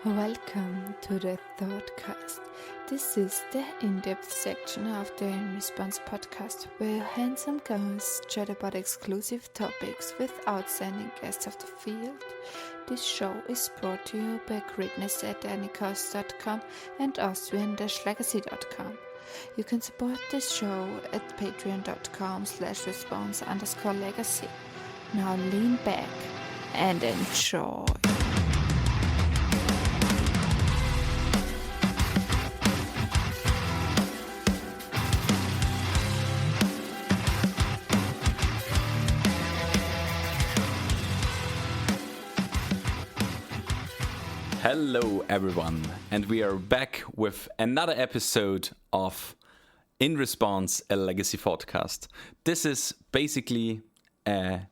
Welcome to the Thoughtcast. This is the in-depth section of the In Response podcast where handsome ghosts chat about exclusive topics with outstanding guests of the field. This show is brought to you by greatness at anycost.com and Austrian-legacy.com. You can support this show at patreon.com/response_legacy. Now lean back and enjoy. Hello everyone, and we are back with another episode of In Response, a Legacy Thoughtcast. This is basically a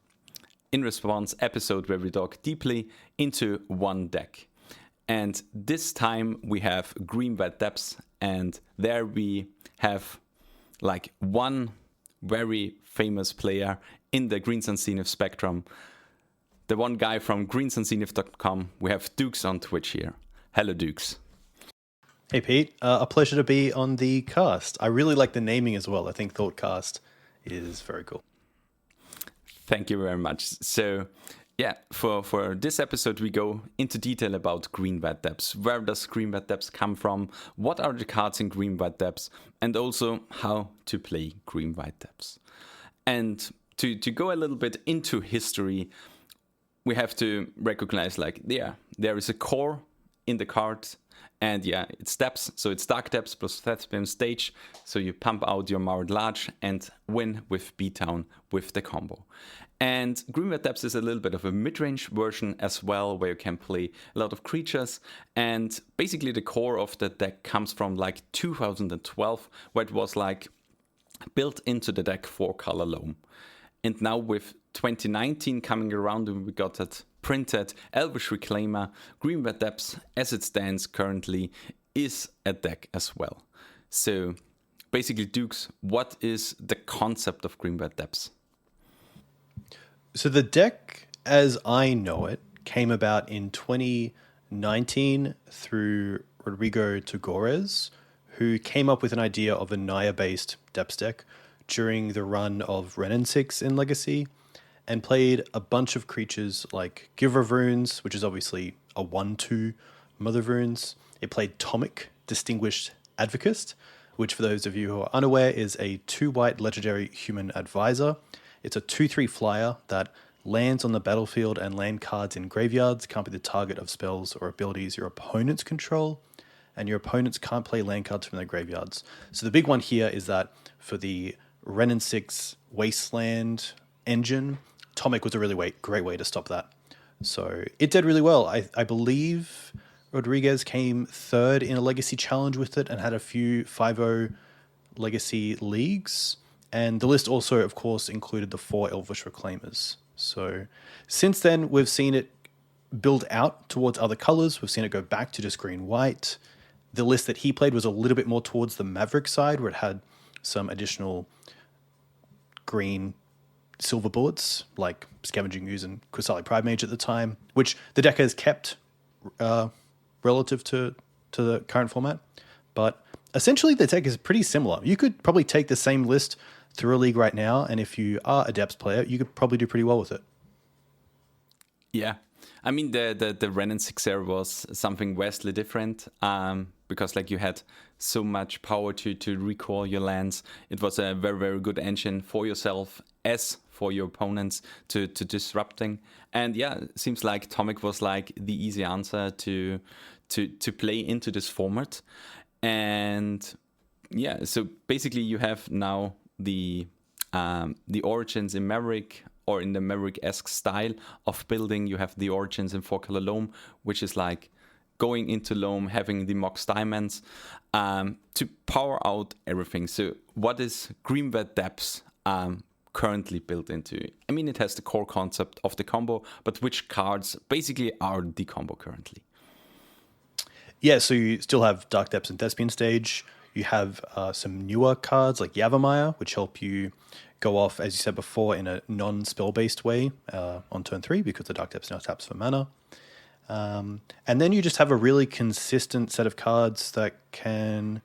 In Response episode where we talk deeply into one deck. And this time we have Green White Depths, and there we have like one very famous player in the Green Sun Zenith spectrum. The one guy from greensunzenith.com. We have Dukes on Twitch here. Hello, Dukes. Hey, Pete. A pleasure to be on the cast. I really like the naming as well. I think Thoughtcast is very cool. Thank you very much. So, yeah, for this episode, we go into detail about Green White Depths. Where does Green White Depths come from? What are the cards in Green White Depths? And also how to play Green White Depths. And to go a little bit into history, we have to recognize there is a core in the card, and it's depths, so it's dark depths plus Thespian stage, so you pump out your Marred Large and win with beatdown with the combo. And Green White Depths is a little bit of a mid-range version as well, where you can play a lot of creatures, and basically the core of the deck comes from 2012, where it was built into the deck 4-color loam. And now with 2019 coming around, and we got that printed Elvish Reclaimer, Green White Depths, as it stands currently, is a deck as well. So basically, Dukes, what is the concept of Green White Depths? So the deck, as I know it, came about in 2019 through Rodrigo Tugores, who came up with an idea of a Naya-based depths deck during the run of Renin 6 in Legacy, and played a bunch of creatures like Giver of Runes, which is obviously a 1/2 Mother of Runes. It played Tomic, Distinguished Advocate, which for those of you who are unaware is a 2-white legendary human advisor. It's a 2/3 flyer that lands on the battlefield, and land cards in graveyards can't be the target of spells or abilities your opponents control, and your opponents can't play land cards from their graveyards. So the big one here is that for the Renin 6 Wasteland engine, Tomic was a really great way to stop that. So it did really well. I believe Rodriguez came third in a Legacy challenge with it and had a few 5-0 Legacy leagues. And the list also, of course, included the 4 Elvish Reclaimers. So since then, we've seen it build out towards other colors. We've seen it go back to just green-white. The list that he played was a little bit more towards the Maverick side, where it had some additional green silver bullets like Scavenging Ooze and Qasali Pride Mage at the time, which the deck has kept relative to the current format. But essentially the deck is pretty similar. You could probably take the same list through a league right now, and if you are a Depths player, you could probably do pretty well with it. Yeah. I mean, the Renin 6 era was something vastly different, because you had so much power to recall your lands. It was a very, very good engine for yourself as for your opponents to disrupting. And it seems like Tomic was the easy answer to play into this format. And so basically you have now the origins in Maverick, or in the Maverick-esque style of building. You have the origins in 4-color loam, which is going into loam, having the Mox Diamonds to power out everything. So what is Green White Depths currently built into? I mean, it has the core concept of the combo, but which cards basically are the combo currently? Yeah, so you still have Dark Depths and Thespian stage. You have some newer cards like Yavimaya, which help you go off, as you said before, in a non-spell-based way on turn 3, because the Dark Depths now taps for mana. And then you just have a really consistent set of cards that can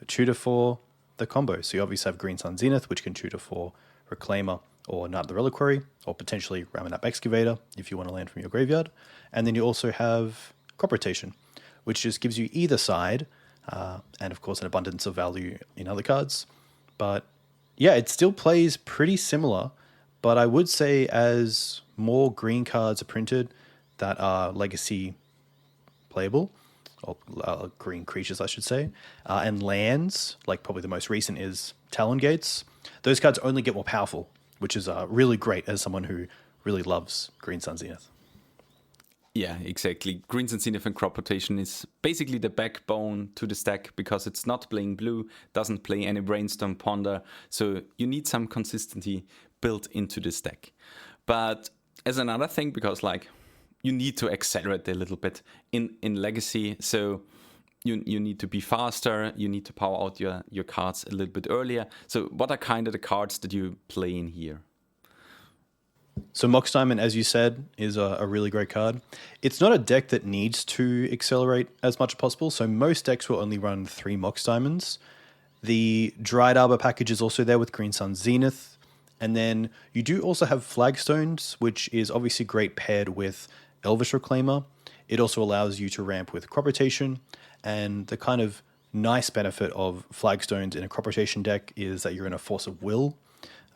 tutor for the combo. So you obviously have Green Sun Zenith, which can tutor for Reclaimer or Knight of the Reliquary, or potentially Ramanap Excavator if you want to land from your graveyard. And then you also have Crop Rotation, which just gives you either side, and of course an abundance of value in other cards. But yeah, it still plays pretty similar, but I would say as more green cards are printed that are Legacy playable, or green creatures, I should say, and lands, like probably the most recent is Talon Gates, those cards only get more powerful, which is really great as someone who really loves Green Sun Zenith. Yeah, exactly. Green Sun Zenith and Crop Rotation is basically the backbone to the stack because it's not playing blue, doesn't play any Brainstorm Ponder, so you need some consistency built into the stack. But as another thing, because like you need to accelerate a little bit in Legacy, so you need to be faster, you need to power out your cards a little bit earlier. So what are kind of the cards that you play in here? So Mox Diamond, as you said, is a really great card. It's not a deck that needs to accelerate as much as possible, so most decks will only run 3 Mox Diamonds. The Dried Arbor package is also there with Green Sun Zenith. And then you do also have Flagstones, which is obviously great paired with Elvish Reclaimer. It also allows you to ramp with Crop Rotation. And the kind of nice benefit of Flagstones in a Crop Rotation deck is that you're in a Force of Will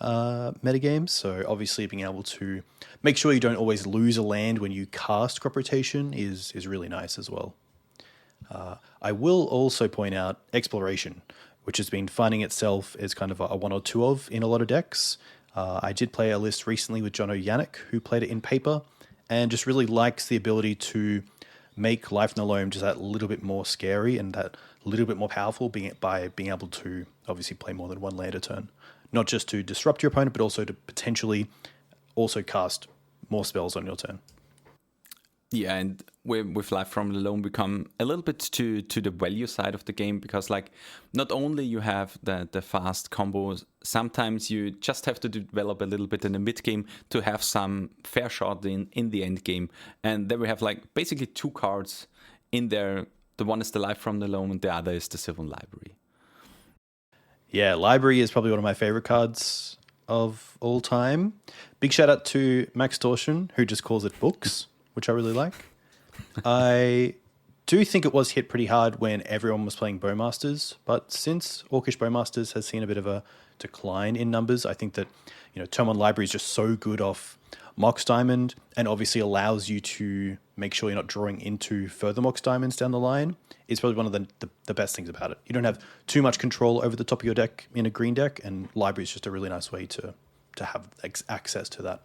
metagame. So obviously being able to make sure you don't always lose a land when you cast Crop Rotation is really nice as well. I will also point out Exploration, which has been finding itself as kind of a 1 or 2 of in a lot of decks. I did play a list recently with Jono Yannick, who played it in paper, and just really likes the ability to make Life No Loam just that little bit more scary and that little bit more powerful by being able to obviously play more than 1 land a turn. Not just to disrupt your opponent, but also to potentially also cast more spells on your turn. Yeah, and with Life from the Loam, we come a little bit to the value side of the game, because like not only you have the fast combos, sometimes you just have to develop a little bit in the mid game to have some fair shot in the end game. And then we have like basically 2 cards in there. The one is the Life from the Loam and the other is the Sylvan Library. Yeah, Library is probably one of my favorite cards of all time. Big shout out to Max Torsion, who just calls it books, which I really like. I do think it was hit pretty hard when everyone was playing Bowmasters, but since Orcish Bowmasters has seen a bit of a decline in numbers, I think that Turn 1 Library is just so good off Mox Diamond and obviously allows you to make sure you're not drawing into further Mox Diamonds down the line. It's probably one of the best things about it. You don't have too much control over the top of your deck in a green deck, and Library is just a really nice way to have access to that.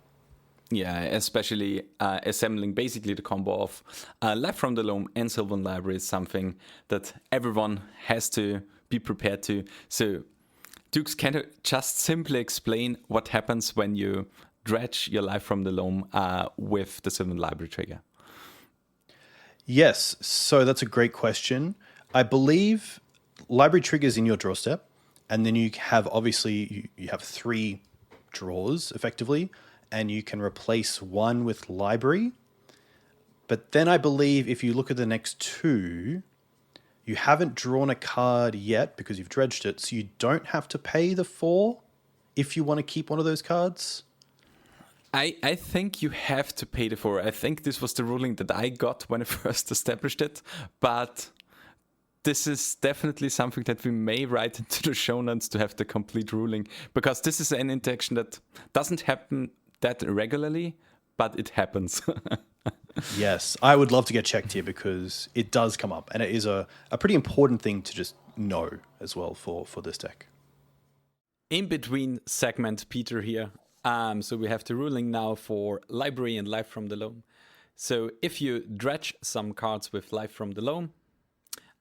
Yeah, especially assembling basically the combo of Life from the Loam and Sylvan Library is something that everyone has to be prepared to. So, Dukes, can you just simply explain what happens when you dredge your Life from the Loam with the Sylvan Library trigger? Yes, so that's a great question. I believe Library triggers in your draw step, and then you have obviously you have 3 draws effectively, and you can replace 1 with Library. But then I believe if you look at the next 2, you haven't drawn a card yet because you've dredged it, so you don't have to pay the 4 if you want to keep one of those cards. I think you have to pay the 4. I think this was the ruling that I got when I first established it, but this is definitely something that we may write into the show notes to have the complete ruling, because this is an interaction that doesn't happen that regularly, but it happens. Yes, I would love to get checked here because it does come up, and it is a pretty important thing to just know as well for this deck. In between segment, Peter here. So we have the ruling now for Library and Life from the Loam. So if you dredge some cards with Life from the Loam,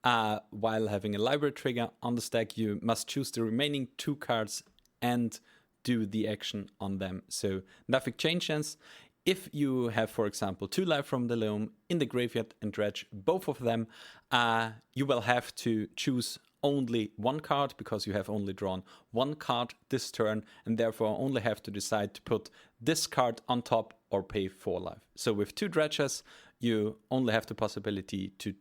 while having a Library trigger on the stack, you must choose the remaining 2 cards and do the action on them. So nothing changes. If you have, for example, 2 Life from the Loam in the graveyard and dredge both of them, you will have to choose only 1 card because you have only drawn 1 card this turn, and therefore only have to decide to put this card on top or pay 4 life. So with 2 dredges, you only have the possibility to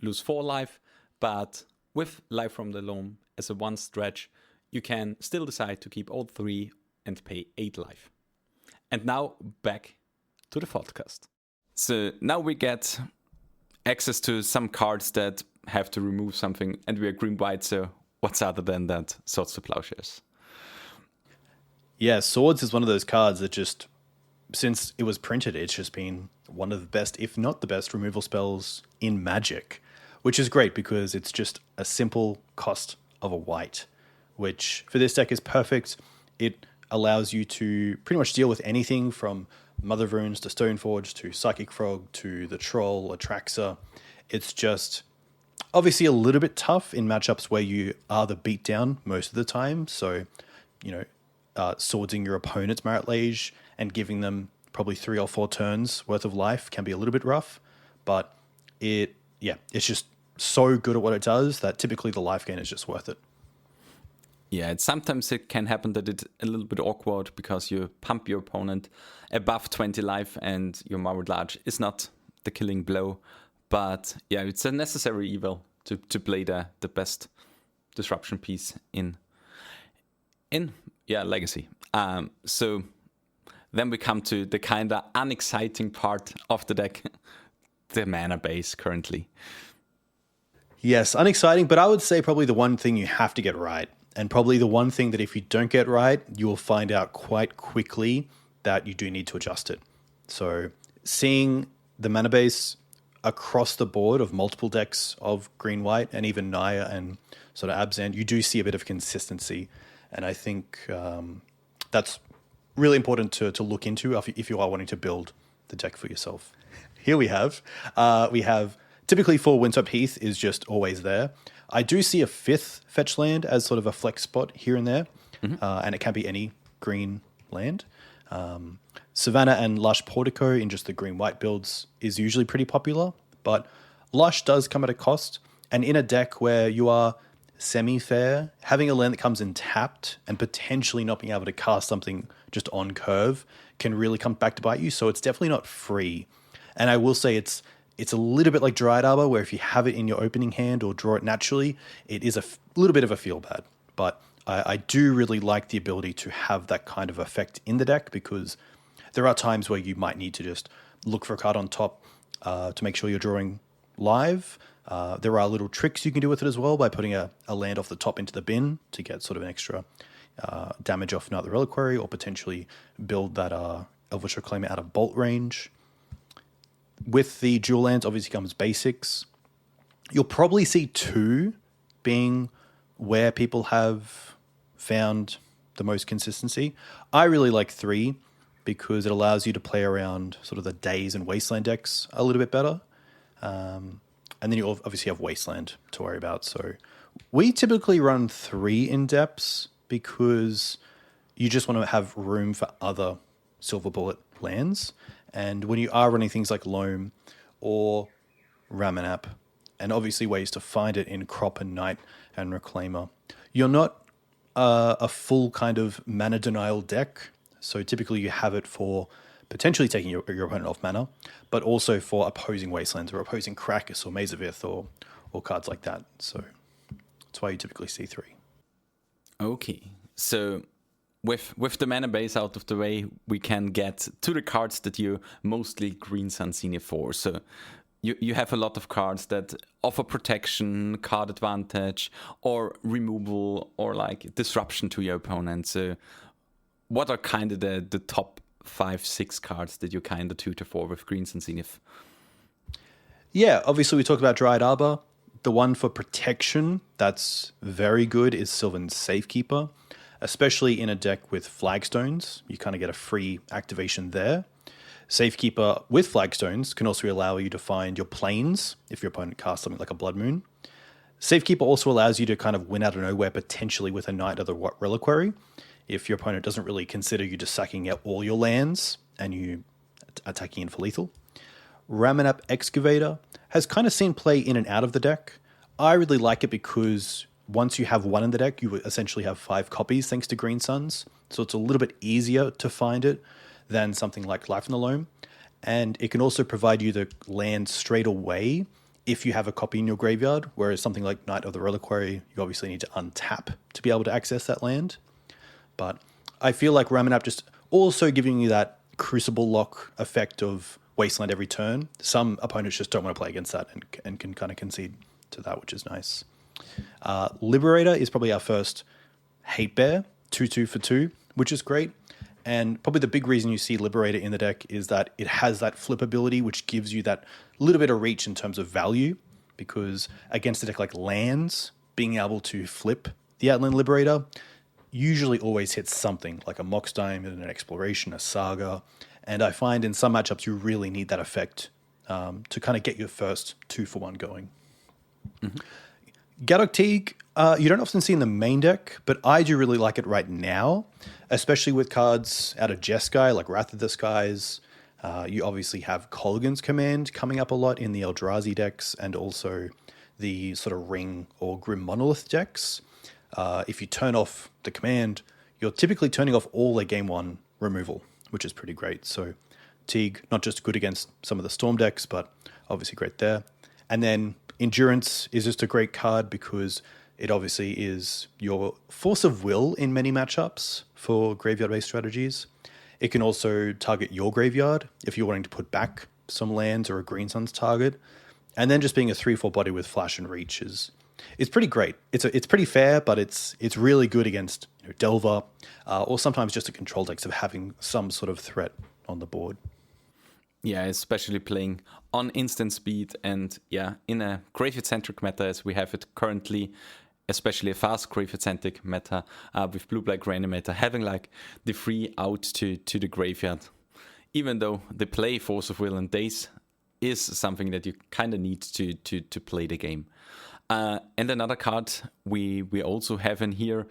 lose 4 life, but with Life from the Loam as a one stretch, you can still decide to keep all 3 and pay 8 life. And now back to the Thoughtcast. So now we get access to some cards that have to remove something, and we are green-white, so what's other than that? Swords to Plowshares. Yeah, Swords is one of those cards that just, since it was printed, it's just been one of the best, if not the best, removal spells in Magic, which is great because it's just a simple cost of a white, which for this deck is perfect. It allows you to pretty much deal with anything from Mother of Runes to Stoneforge to Psychic Frog to the Troll, Atraxa. It's just obviously a little bit tough in matchups where you are the beatdown most of the time. So, swordsing your opponent's Marit Lage and giving them probably 3 or 4 turns worth of life can be a little bit rough, but it's just so good at what it does that typically the life gain is just worth it. Yeah, sometimes it can happen that it's a little bit awkward because you pump your opponent above 20 life and your Marit Lage is not the killing blow. But yeah, it's a necessary evil to play the best disruption piece in Legacy. So then we come to the kind of unexciting part of the deck, the mana base currently. Yes, unexciting, but I would say probably the one thing you have to get right, and probably the one thing that if you don't get right, you will find out quite quickly that you do need to adjust it. So seeing the mana base across the board of multiple decks of green-white and even Naya and sort of Abzan, you do see a bit of consistency. And I think that's really important to look into if you are wanting to build the deck for yourself. Here we have typically for Windswept Heath is just always there. I do see a 5th fetch land as sort of a flex spot here and there, and it can be any green land. Savannah and Lush Portico in just the green-white builds is usually pretty popular, but Lush does come at a cost. And in a deck where you are semi-fair, having a land that comes in tapped and potentially not being able to cast something just on curve can really come back to bite you. So it's definitely not free. And I will say it's a little bit like Dryad Arbor, where if you have it in your opening hand or draw it naturally, it is a little bit of a feel bad. But I do really like the ability to have that kind of effect in the deck, because there are times where you might need to just look for a card on top to make sure you're drawing live. There are little tricks you can do with it as well by putting a land off the top into the bin to get sort of an extra damage off Night the Reliquary, or potentially build that Elvish Reclaimer out of bolt range. With the dual lands, obviously comes basics. You'll probably see 2 being where people have found the most consistency. I really like 3 because it allows you to play around sort of the Daze and Wasteland decks a little bit better. And then you obviously have Wasteland to worry about. So we typically run 3 in depths because you just want to have room for other Silver Bullet lands. And when you are running things like Loam or Ramanap, and obviously ways to find it in Crop and Knight and Reclaimer, you're not a full kind of mana denial deck. So typically you have it for potentially taking your opponent off mana, but also for opposing Wastelands or opposing Krakus or Maze of Ith or cards like that. So that's why you typically see 3. Okay, so with the mana base out of the way, we can get to the cards that you mostly green Sunseeker for. So you have a lot of cards that offer protection, card advantage, or removal, or like disruption to your opponent. So what are kind of the top 5-6 cards that you kind of tutor for with green Sunseeker? Yeah, obviously we talked about Dryad Arbor. The one for protection that's very good is Sylvan Safekeeper, especially in a deck with flagstones. You kind of get a free activation there. Safekeeper with flagstones can also allow you to find your planes if your opponent casts something like a Blood Moon. Safekeeper also allows you to kind of win out of nowhere, potentially with a Knight of the Reliquary, if your opponent doesn't really consider you just sacking out all your lands and you attacking in for lethal. Ramanap Excavator has kind of seen play in and out of the deck. I really like it because once you have 1 in the deck, you essentially have 5 copies thanks to Green Suns. So it's a little bit easier to find it than something like Life in the Loam. And it can also provide you the land straight away if you have a copy in your graveyard, whereas something like Knight of the Reliquary, you obviously need to untap to be able to access that land. But I feel like Ramanap just also giving you that Crucible lock effect of Wasteland every turn. Some opponents just don't want to play against that and can kind of concede to that, which is nice. Liberator is probably our first hate bear, 2/2 for 2, which is great. And probably the big reason you see Liberator in the deck is that it has that flip ability, which gives you that little bit of reach in terms of value, because against a deck like lands, being able to flip the Outland Liberator usually always hits something, like a Mox Diamond, an Exploration, a Saga. And I find in some matchups you really need that effect to kind of get your first 2-for-1 going. Mm-hmm. Gaddock Teague, you don't often see in the main deck, but I do really like it right now, especially with cards out of Jeskai, like Wrath of the Skies. You obviously have Kolaghan's Command coming up a lot in the Eldrazi decks, and also the sort of Ring or Grim Monolith decks. If you turn off the command, you're typically turning off all their game 1 removal, which is pretty great. So Teague, not just good against some of the Storm decks, but obviously great there. And then Endurance is just a great card because it obviously is your force of will in many matchups for graveyard-based strategies. It can also target your graveyard if you're wanting to put back some lands or a Green Sun's target. And then just being a 3/4 body with Flash and Reach is pretty great. It's pretty fair, but it's really good against Delver or sometimes just a control decks of having some sort of threat on the board. Yeah, especially playing on instant speed and in a graveyard-centric meta as we have it currently, especially a fast graveyard-centric meta with blue-black Reanimator, having like the free out to the graveyard. Even though the play Force of Will and Daze is something that you kind of need to play the game. And another card we also have in here,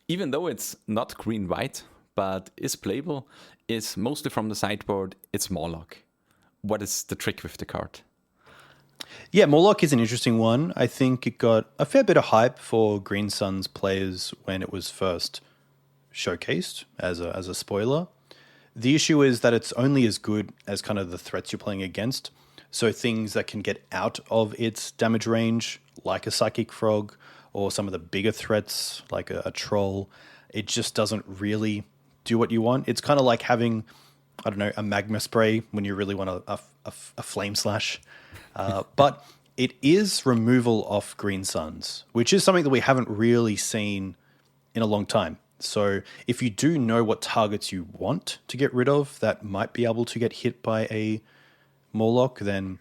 even though it's not green-white, but is playable, is mostly from the sideboard, it's Morlock. What is the trick with the card? Yeah, Morlock is an interesting one. I think it got a fair bit of hype for Green Sun's players when it was first showcased as a spoiler. The issue is that it's only as good as kind of the threats you're playing against. So things that can get out of its damage range, like a Psychic Frog, or some of the bigger threats, like a Troll, it just doesn't really do what you want. It's kind of like having, I don't know, a Magma Spray when you really want a Flame Slash. But it is removal off Green Suns, which is something that we haven't really seen in a long time. So if you do know what targets you want to get rid of that might be able to get hit by a Morlock, then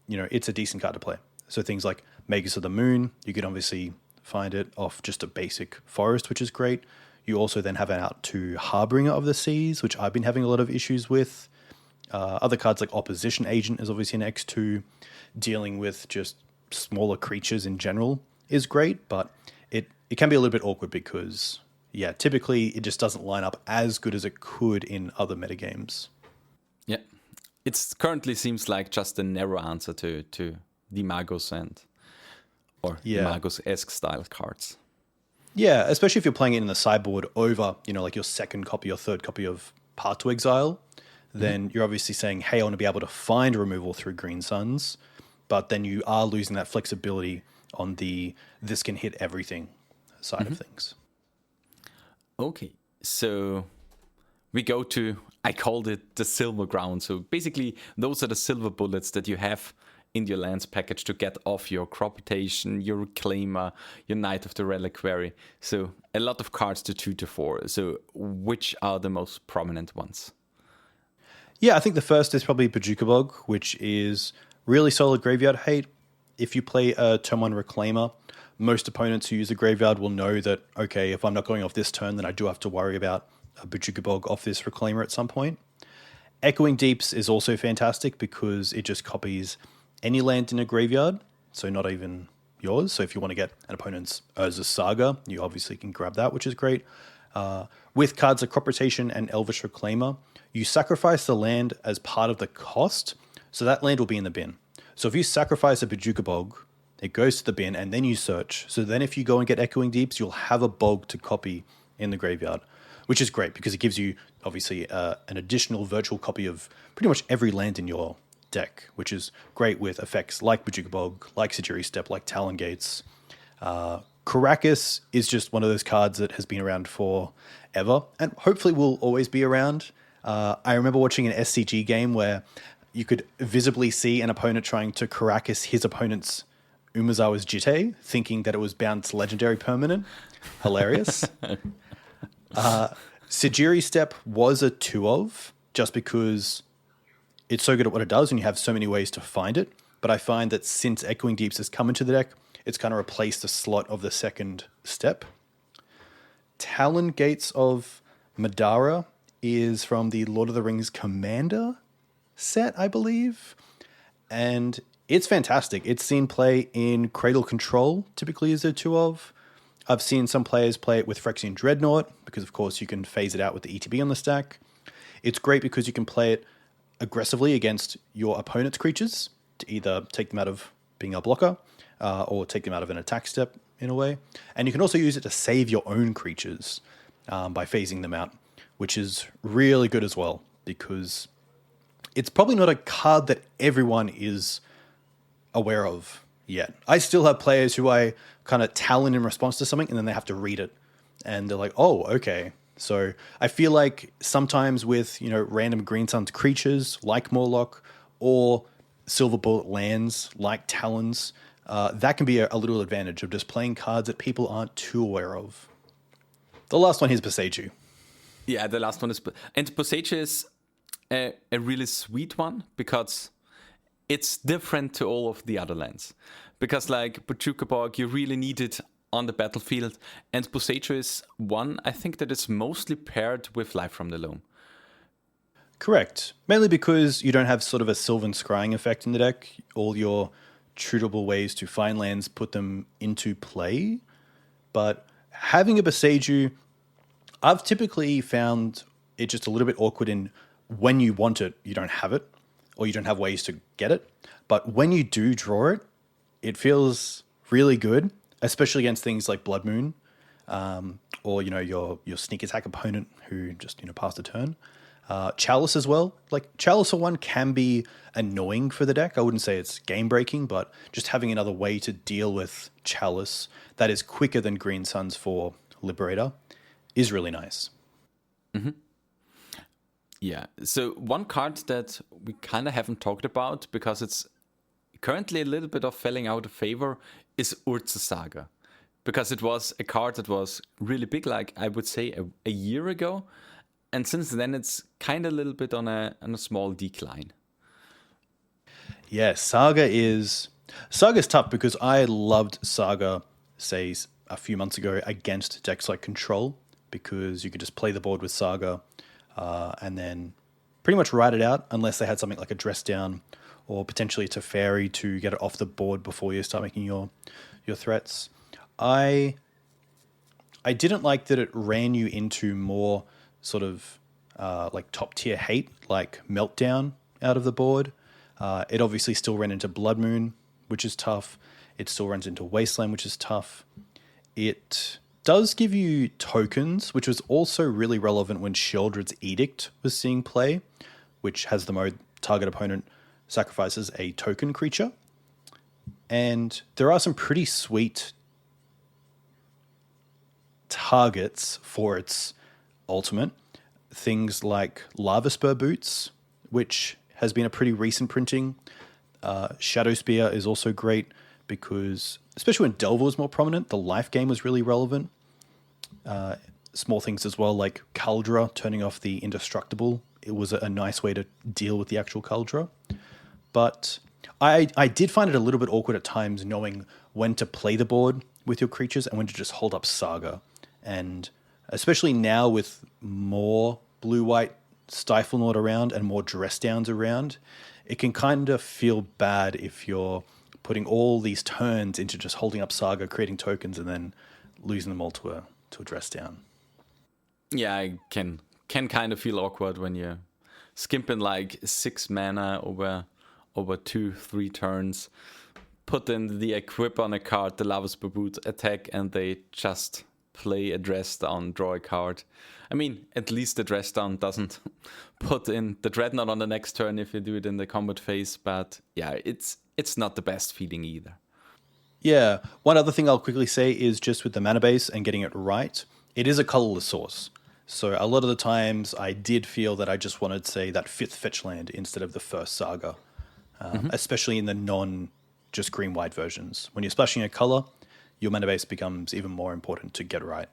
it's a decent card to play. So things like Magus of the Moon, you can obviously find it off just a basic forest, which is great. You also then have it out to Harbinger of the Seas, which I've been having a lot of issues with. Other cards like Opposition Agent is obviously an X2. Dealing with just smaller creatures in general is great, but it can be a little bit awkward because, typically it just doesn't line up as good as it could in other metagames. Yeah. It currently seems like just a narrow answer to the Magos or Magos-esque style cards. Yeah, especially if you're playing it in the sideboard over, like your second copy or third copy of Path to Exile, then you're obviously saying, hey, I want to be able to find removal through Green Suns, but then you are losing that flexibility on the this can hit everything side of things. Okay, so we go to, I called it the silver ground. So basically, those are the silver bullets that you have in your lands package to get off your Crop Rotation, your Reclaimer, your Knight of the Reliquary. So a lot of cards to 2 to 4. So which are the most prominent ones? Yeah, I think the first is probably Bojuka Bog, which is really solid graveyard hate. If you play a turn 1 Reclaimer, most opponents who use a graveyard will know that, okay, if I'm not going off this turn, then I do have to worry about a Bojuka Bog off this Reclaimer at some point. Echoing Deeps is also fantastic because it just copies any land in a graveyard, so not even yours. So if you want to get an opponent's Urza's Saga, you obviously can grab that, which is great. With cards like Crop Rotation and Elvish Reclaimer, you sacrifice the land as part of the cost, so that land will be in the bin. So if you sacrifice a Bojuka Bog, it goes to the bin, and then you search. So then if you go and get Echoing Deeps, you'll have a bog to copy in the graveyard, which is great because it gives you obviously an additional virtual copy of pretty much every land in your deck, which is great with effects like Bojuka Bog, like Sejiri Step, like Talon Gates. Karakas is just one of those cards that has been around forever and hopefully will always be around. I remember watching an SCG game where you could visibly see an opponent trying to Karakas his opponent's Umezawa's Jitte, thinking that it was bound to legendary permanent. Hilarious. Sejiri Step was a 2-of, just because it's so good at what it does and you have so many ways to find it. But I find that since Echoing Deeps has come into the deck, it's kind of replaced the slot of the second step. Talon Gates of Madara is from the Lord of the Rings Commander set, I believe. And it's fantastic. It's seen play in Cradle Control, typically is a 2-of. I've seen some players play it with Phyrexian Dreadnought, because of course you can phase it out with the ETB on the stack. It's great because you can play it aggressively against your opponent's creatures to either take them out of being a blocker or take them out of an attack step in a way. And you can also use it to save your own creatures by phasing them out, which is really good as well, because it's probably not a card that everyone is aware of yet. I still have players who I kind of talon in response to something and then they have to read it and they're like, oh, okay. So I feel like sometimes with, random Green Sun's creatures like Morlock or Silver Bullet lands like Talons, that can be a little advantage of just playing cards that people aren't too aware of. The last one is Boseiju. Yeah, the last one is... And Boseiju is a really sweet one because it's different to all of the other lands. Because like Bojuka Bog, you really need it on the battlefield. And Boseiju is one, I think, that is mostly paired with Life from the Loam. Correct. Mainly because you don't have sort of a Sylvan Scrying effect in the deck. All your shootable ways to find lands put them into play. But having a Boseiju, I've typically found it just a little bit awkward in when you want it, you don't have it, or you don't have ways to get it. But when you do draw it, it feels really good, especially against things like Blood Moon, or your sneak attack opponent who just passed a turn. Chalice as well. Like Chalice for one can be annoying for the deck. I wouldn't say it's game breaking, but just having another way to deal with Chalice that is quicker than Green Suns for Liberator is really nice. Mm-hmm. Yeah. So one card that we kind of haven't talked about because it's currently a little bit of falling out of favor is Urza Saga, because it was a card that was really big, like I would say a year ago. And since then, it's kind of a little bit on a small decline. Yeah, Saga is tough because I loved Saga, say, a few months ago against decks like Control, because you could just play the board with Saga and then pretty much write it out unless they had something like a Dress Down or potentially a Teferi to get it off the board before you start making your threats. I didn't like that it ran you into more sort of like top tier hate, like Meltdown out of the board. It obviously still ran into Blood Moon, which is tough. It still runs into Wasteland, which is tough. It does give you tokens, which was also really relevant when Sheoldred's Edict was seeing play, which has the mode target opponent sacrifices a token creature. And there are some pretty sweet targets for its ultimate. Things like Lava Spur Boots, which has been a pretty recent printing. Shadow Spear is also great because, especially when Delver was more prominent, the life game was really relevant. Small things as well, like Kaldra turning off the Indestructible. It was a nice way to deal with the actual Kaldra. But I did find it a little bit awkward at times knowing when to play the board with your creatures and when to just hold up Saga. And especially now with more blue-white Stiflenord around and more Dress Downs around, it can kind of feel bad if you're putting all these turns into just holding up Saga, creating tokens, and then losing them all to a Dress Down. Yeah, I can kind of feel awkward when you're skimping like 6 mana over 2-3 turns, put in the equip on a card, the Lava Spur Boot attack, and they just play a dress down, draw a card. I mean, at least the dress down doesn't put in the dreadnought on the next turn if you do it in the combat phase. But yeah, it's not the best feeling either. Yeah, one other thing I'll quickly say is just with the mana base and getting it right, it is a colorless source. So a lot of the times I did feel that I just wanted, say, that 5th fetch land instead of the first saga, especially in the non-just green-white versions. When you're splashing a color, your mana base becomes even more important to get right.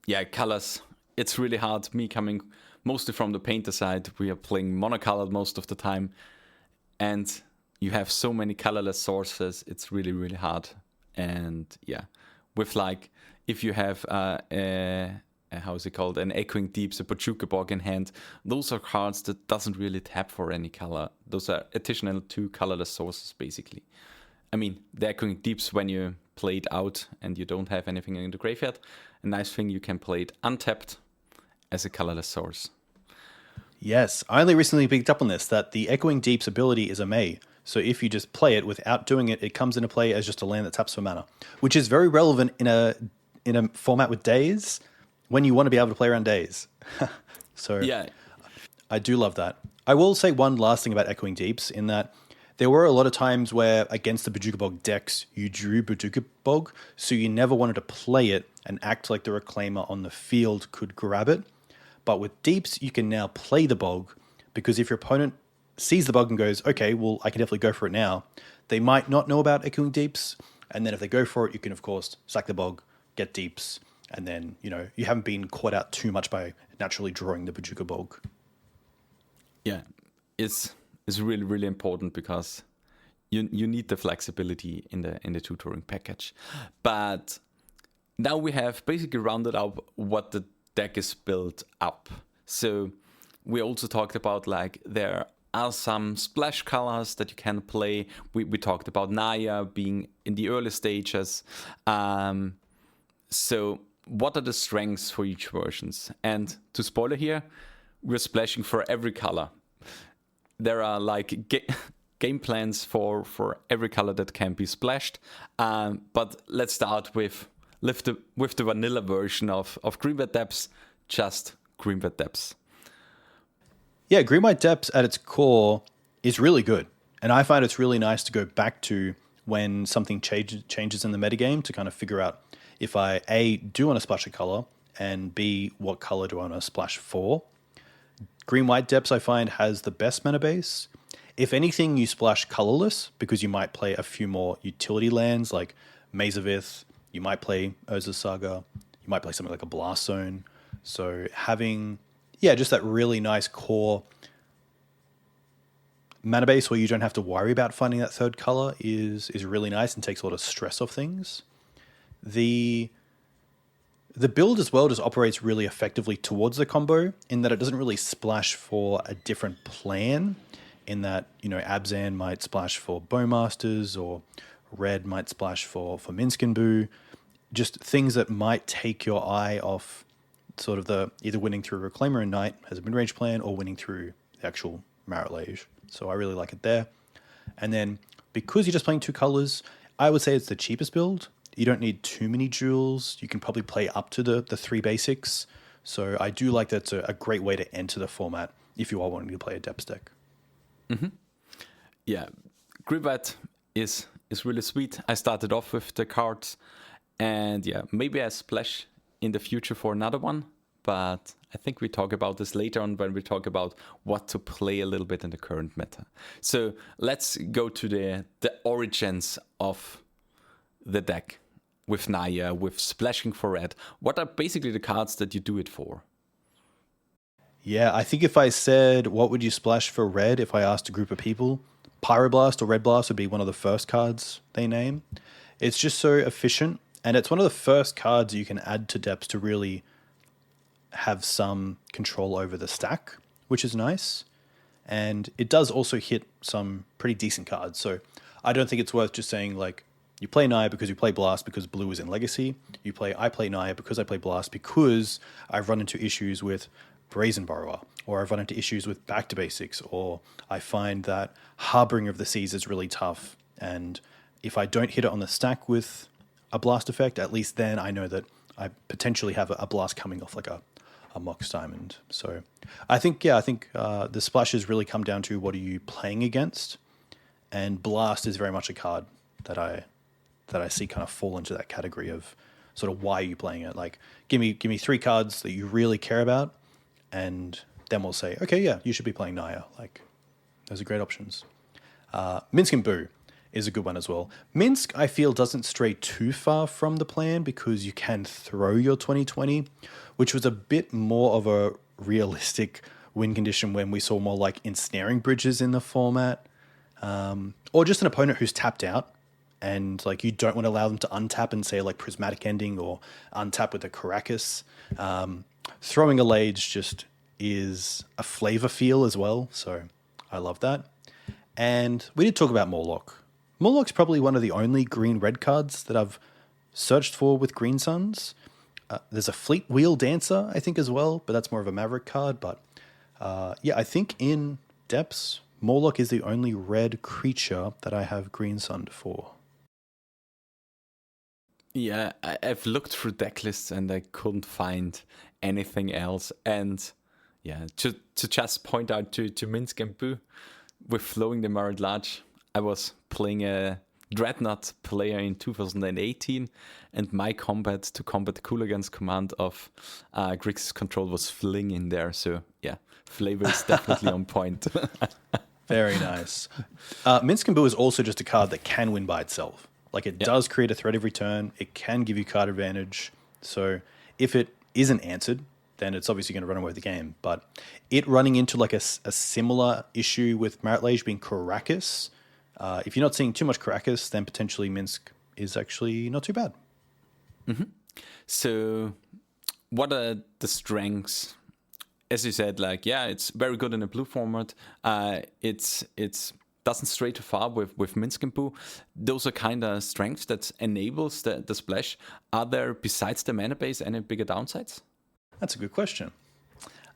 Yeah, colors, it's really hard. Me coming mostly from the painter side, we are playing monocolored most of the time, and you have so many colorless sources, it's really, really hard. And yeah, with like, if you have how is it called, an Echoing Deeps, a Bojuka Bog in hand, those are cards that doesn't really tap for any color. Those are additional 2 colorless sources, basically. I mean, the Echoing Deeps, when you play it out and you don't have anything in the graveyard, a nice thing, you can play it untapped as a colorless source. Yes, I only recently picked up on this, that the Echoing Deeps ability is a May. So if you just play it without doing it, it comes into play as just a land that taps for mana, which is very relevant in a format with days when you want to be able to play around days. So yeah, I do love that. I will say one last thing about Echoing Deeps in that there were a lot of times where against the Bojuka Bog decks, you drew Bojuka Bog, so you never wanted to play it and act like the Reclaimer on the field could grab it. But with Deeps, you can now play the Bog, because if your opponent sees the Bog and goes, okay, well, I can definitely go for it now, they might not know about Echoing Deeps, and then if they go for it, you can, of course, sack the Bog, get Deeps, and then, you haven't been caught out too much by naturally drawing the Bojuka Bog. Yeah, it's really, really important because you need the flexibility in the tutoring package. But now we have basically rounded up what the deck is built up. So we also talked about like there are some splash colors that you can play. We talked about Naya being in the early stages. So what are the strengths for each versions? And to spoiler here, we're splashing for every color. There are like game plans for every color that can be splashed. But let's start with the vanilla version of Green-White Depths, just Green-White Depths. Yeah, Green-White Depths at its core is really good. And I find it's really nice to go back to when something changes in the metagame to kind of figure out if I, A, do want to splash a color, and B, what color do I want to splash for. Green-White Depths, I find, has the best mana base. If anything, you splash colorless because you might play a few more utility lands like Maze of Ith, you might play Urza's Saga, you might play something like a Blast Zone. So having, just that really nice core mana base where you don't have to worry about finding that third color is really nice and takes a lot of stress off things. The build as well just operates really effectively towards the combo in that it doesn't really splash for a different plan, in that, Abzan might splash for Bowmasters or Red might splash for Minsc and Boo. Just things that might take your eye off sort of the either winning through Reclaimer and Knight as a mid-range plan or winning through the actual Marit-Lage. So I really like it there. And then because you're just playing 2 colors, I would say it's the cheapest build. You don't need too many jewels. You can probably play up to the 3 basics. So I do like that's a great way to enter the format if you are wanting to play a Depths deck. Mm-hmm. Yeah, Green-White is really sweet. I started off with the cards, and maybe I splash in the future for another one, but I think we talk about this later on when we talk about what to play a little bit in the current meta. So let's go to the origins of the deck with Naya, with splashing for red. What are basically the cards that you do it for? Yeah, I think if I said, what would you splash for red if I asked a group of people, Pyroblast or Red Blast would be one of the first cards they name. It's just so efficient, and it's one of the first cards you can add to Depths to really have some control over the stack, which is nice. And it does also hit some pretty decent cards. So I don't think it's worth just saying, like, you play Naya because you play Blast because Blue is in Legacy. I play Naya because I play Blast because I've run into issues with Brazen Borrower, or I've run into issues with Back to Basics, or I find that Harboring of the Seas is really tough. And if I don't hit it on the stack with a blast effect, at least then I know that I potentially have a blast coming off like a Mox Diamond. So I think the splashes really come down to what are you playing against, and blast is very much a card that I see kind of fall into that category of sort of why are you playing it. Like give me 3 cards that you really care about, and then we'll say, okay, yeah, you should be playing Naya. Like those are great options. Minsk and Boo is a good one as well. Minsk, I feel, doesn't stray too far from the plan because you can throw your 2020, which was a bit more of a realistic win condition when we saw more like ensnaring bridges in the format, or just an opponent who's tapped out and like you don't want to allow them to untap and say like Prismatic Ending or untap with a Caracas. Throwing a Lage just is a flavor feel as well, so I love that. And we did talk about Morlock. Morlock's probably one of the only green-red cards that I've searched for with Green Suns. There's a Fleet Wheel Dancer, I think, as well, but that's more of a Maverick card. But yeah, I think in Depths, Morlock is the only red creature that I have Green Sunned for. Yeah, I've looked through deck lists and I couldn't find anything else. And yeah, to just point out to Minsk and Boo, with Flowing the Mirrored Large, I was playing a Dreadnought player in 2018, and my combat to combat Cooligan's command of Grixis Control was Fling in there. So yeah, flavor is definitely on point. Very nice. Minsk and Boo is also just a card that can win by itself. Like it does create a threat every turn. It can give you card advantage. So if it isn't answered, then it's obviously going to run away with the game. But it running into like a similar issue with Marit Lage being Caracas, if you're not seeing too much Caracas, then potentially Minsk is actually not too bad. Mm-hmm. So what are the strengths? As you said, like, yeah, it's very good in a blue format. It's doesn't stray too far with Minsk and Boo. Those are kind of strengths that enables the splash. Are there, besides the mana base, any bigger downsides? That's a good question.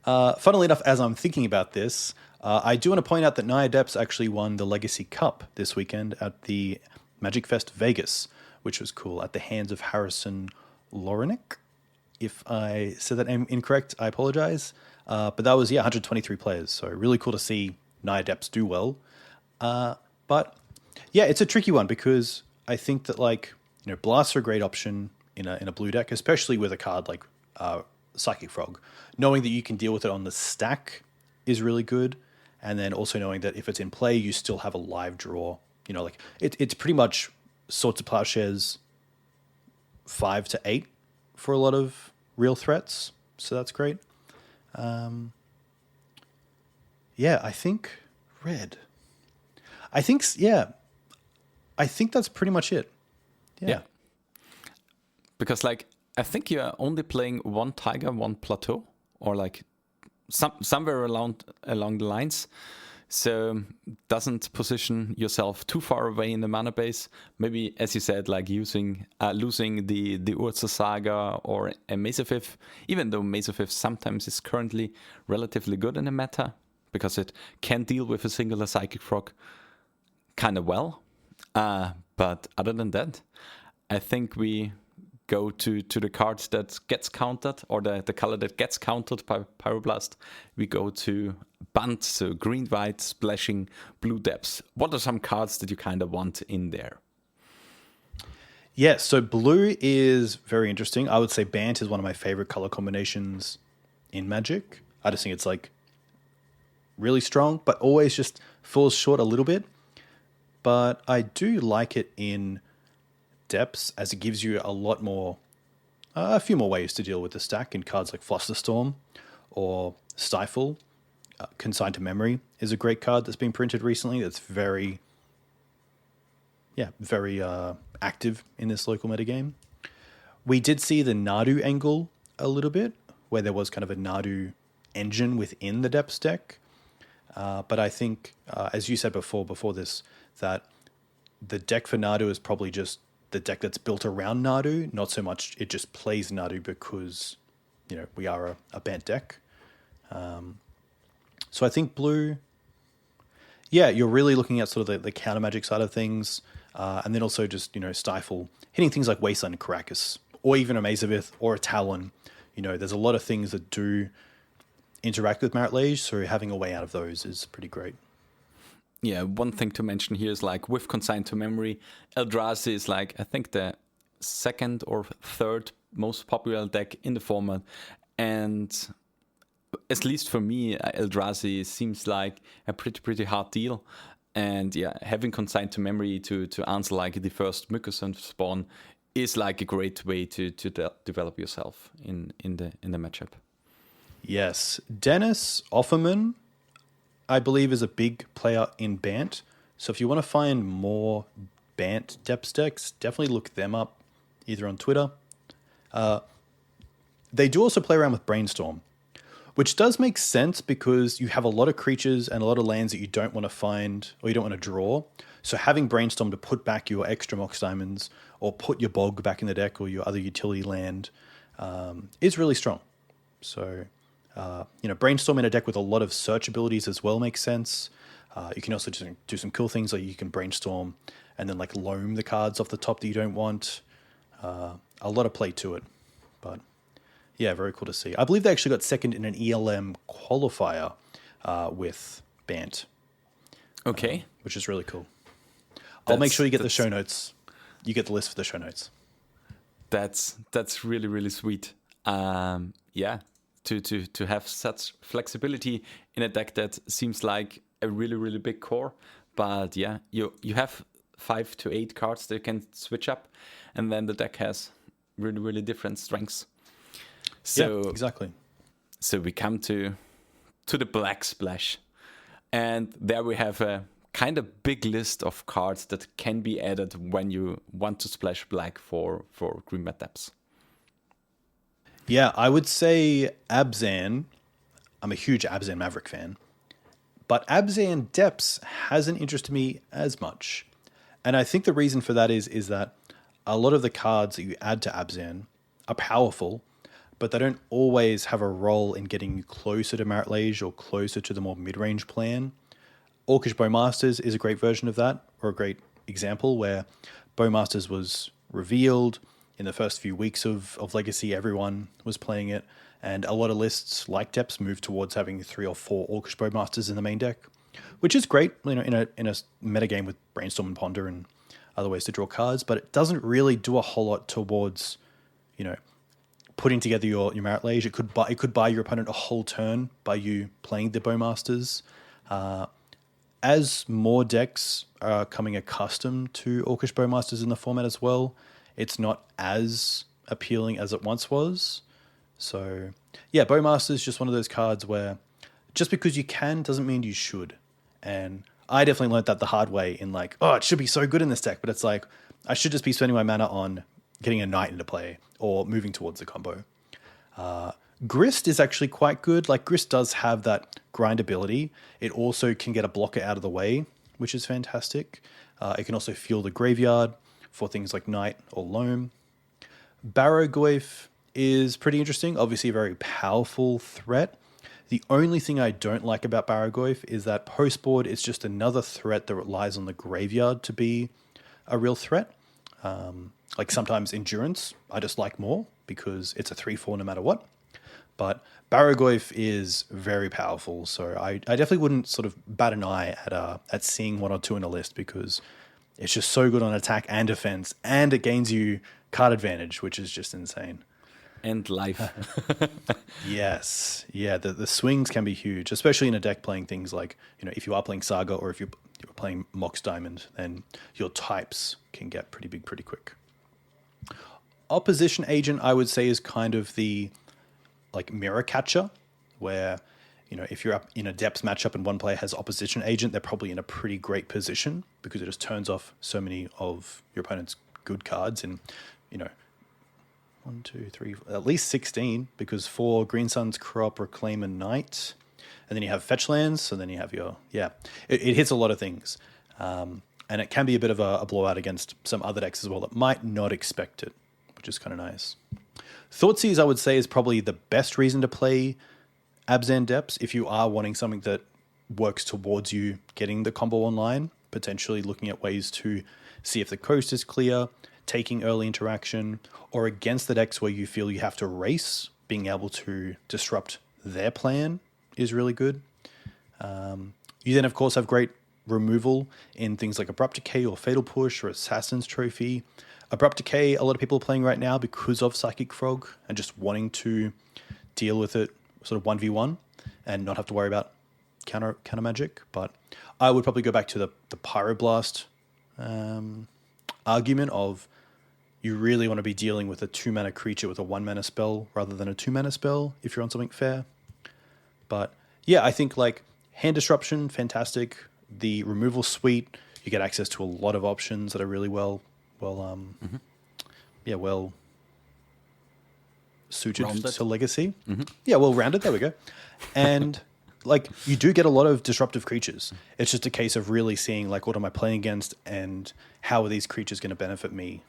Funnily enough, as I'm thinking about this, I do want to point out that Naya Depths actually won the Legacy Cup this weekend at the Magic Fest Vegas, which was cool, at the hands of Harrison Lorenick. If I said that name incorrect, I apologize. But that was, 123 players, so really cool to see Naya Depths do well. But yeah, it's a tricky one because I think that blasts are a great option in a blue deck, especially with a card like Psychic Frog. Knowing that you can deal with it on the stack is really good, and then also knowing that if it's in play, you still have a live draw. It's pretty much Swords of Plowshares 5 to 8 for a lot of real threats, so that's great. I think red. I think that's pretty much it. Yeah. Because I think you're only playing one Tiger, one Plateau, or somewhere along the lines. So doesn't position yourself too far away in the mana base. Maybe, as you said, losing the Urza Saga or a Mesafif, even though Mesafif sometimes is currently relatively good in the meta because it can deal with a singular Psychic Frog kind of well. But other than that, I think we go to the card that gets countered, or the color that gets countered by Pyroblast. We go to Bunt, so green-white, splashing blue depths. What are some cards that you kind of want in there? Yeah, so blue is very interesting. I would say Bant is one of my favorite color combinations in Magic. I just think it's really strong, but always just falls short a little bit. But I do like it in Depths, as it gives you a few more ways to deal with the stack in cards like Flusterstorm or Stifle. Consigned to Memory is a great card that's been printed recently. That's very active in this local metagame. We did see the Nadu angle a little bit, where there was kind of a Nadu engine within the Depths deck. But I think, as you said before this, that the deck for Nadu is probably just the deck that's built around Nadu, not so much it just plays Nadu because, we are a Bant deck. So I think blue, Yeah, you're really looking at sort of the counter magic side of things, and then also just, stifle, hitting things like Wasteland and Caracas, or even a Mazavith or a Talon. There's a lot of things that do interact with Marit Lage, so having a way out of those is pretty great. Yeah, one thing to mention here is like with Consigned to Memory, Eldrazi is like, I think the second or third most popular deck in the format. And at least for me, Eldrazi seems like a pretty hard deal. And yeah, having Consigned to Memory to answer like the first Mykosynth spawn is like a great way to develop yourself in the matchup. Yes. Dennis Offerman, I believe, is a big player in Bant. So if you want to find more Bant depths decks, definitely look them up, either on Twitter. They do also play around with Brainstorm, which does make sense because you have a lot of creatures and a lot of lands that you don't want to find or you don't want to draw. So having Brainstorm to put back your extra Mox Diamonds or put your Bog back in the deck or your other utility land is really strong. So, Brainstorm in a deck with a lot of search abilities as well makes sense. You can also just do some cool things, like you can Brainstorm and then like loam the cards off the top that you don't want. A lot of play to it, but yeah, very cool to see. I believe they actually got second in an ELM qualifier with Bant. Okay. Which is really cool. I'll make sure you get the show notes. You get the list for the show notes. That's really, really sweet. Yeah, to have such flexibility in a deck that seems like a really, really big core. But yeah, you have 5 to 8 cards that you can switch up, and then the deck has really, really different strengths. So yeah, exactly. So we come to the Black Splash, and there we have a kind of big list of cards that can be added when you want to splash black for Green Red Depths. Yeah, I would say Abzan. I'm a huge Abzan Maverick fan, but Abzan Depths hasn't interested me as much. And I think the reason for that is that a lot of the cards that you add to Abzan are powerful, but they don't always have a role in getting you closer to Marit Lage or closer to the more mid-range plan. Orcish Bowmasters is a great version of that, or a great example, where Bowmasters was revealed in the first few weeks of Legacy. Everyone was playing it, and a lot of lists like Depths moved towards having 3 or 4 Orcish Bowmasters in the main deck, which is great, in a metagame with Brainstorm and Ponder and other ways to draw cards, but it doesn't really do a whole lot towards, putting together your Marit Lage. It could buy your opponent a whole turn by you playing the Bowmasters. As more decks are coming accustomed to Orcish Bowmasters in the format as well, it's not as appealing as it once was. So, yeah, Bowmaster is just one of those cards where just because you can doesn't mean you should. And I definitely learned that the hard way in it should be so good in this deck, but it's like, I should just be spending my mana on getting a Knight into play or moving towards the combo. Grist is actually quite good. Grist does have that grind ability. It also can get a blocker out of the way, which is fantastic. It can also fuel the graveyard for things like Knight or Loam. Barrogoyf is pretty interesting. Obviously a very powerful threat. The only thing I don't like about Barrogoyf is that post-board it's just another threat that relies on the graveyard to be a real threat. Sometimes Endurance I just like more because it's a 3/4 no matter what. But Barrogoyf is very powerful, so I definitely wouldn't sort of bat an eye at seeing 1 or 2 in a list because it's just so good on attack and defense, and it gains you card advantage, which is just insane. And life. Yes. Yeah, the swings can be huge, especially in a deck playing things like, if you are playing Saga or if you're playing Mox Diamond, then your types can get pretty big pretty quick. Opposition Agent, I would say, is kind of the mirror catcher, where if you're up in a Depths matchup and one player has Opposition Agent, they're probably in a pretty great position because it just turns off so many of your opponent's good cards in 1, 2, 3, at least 16, because 4 Green Suns, Crop, Reclaim, and Knight, and then you have fetch lands, so then you have it hits a lot of things, and it can be a bit of a blowout against some other decks as well that might not expect it, which is kind of nice. Thoughtseize, I would say, is probably the best reason to play Abzan Depths if you are wanting something that works towards you getting the combo online, potentially looking at ways to see if the coast is clear, taking early interaction, or against the decks where you feel you have to race, being able to disrupt their plan is really good. You then, of course, have great removal in things like Abrupt Decay or Fatal Push or Assassin's Trophy. Abrupt Decay, a lot of people are playing right now because of Psychic Frog and just wanting to deal with it sort of 1v1 and not have to worry about counter magic. But I would probably go back to the Pyroblast argument of you really want to be dealing with a 2-mana creature with a 1-mana spell rather than a 2-mana spell if you're on something fair. But yeah, I think like Hand Disruption, fantastic. The removal suite, you get access to a lot of options that are really well suited Rounded. to Legacy. Yeah, well rounded. There we go. And like you do get a lot of disruptive creatures. It's just a case of really seeing like what am I playing against and how are these creatures going to benefit me.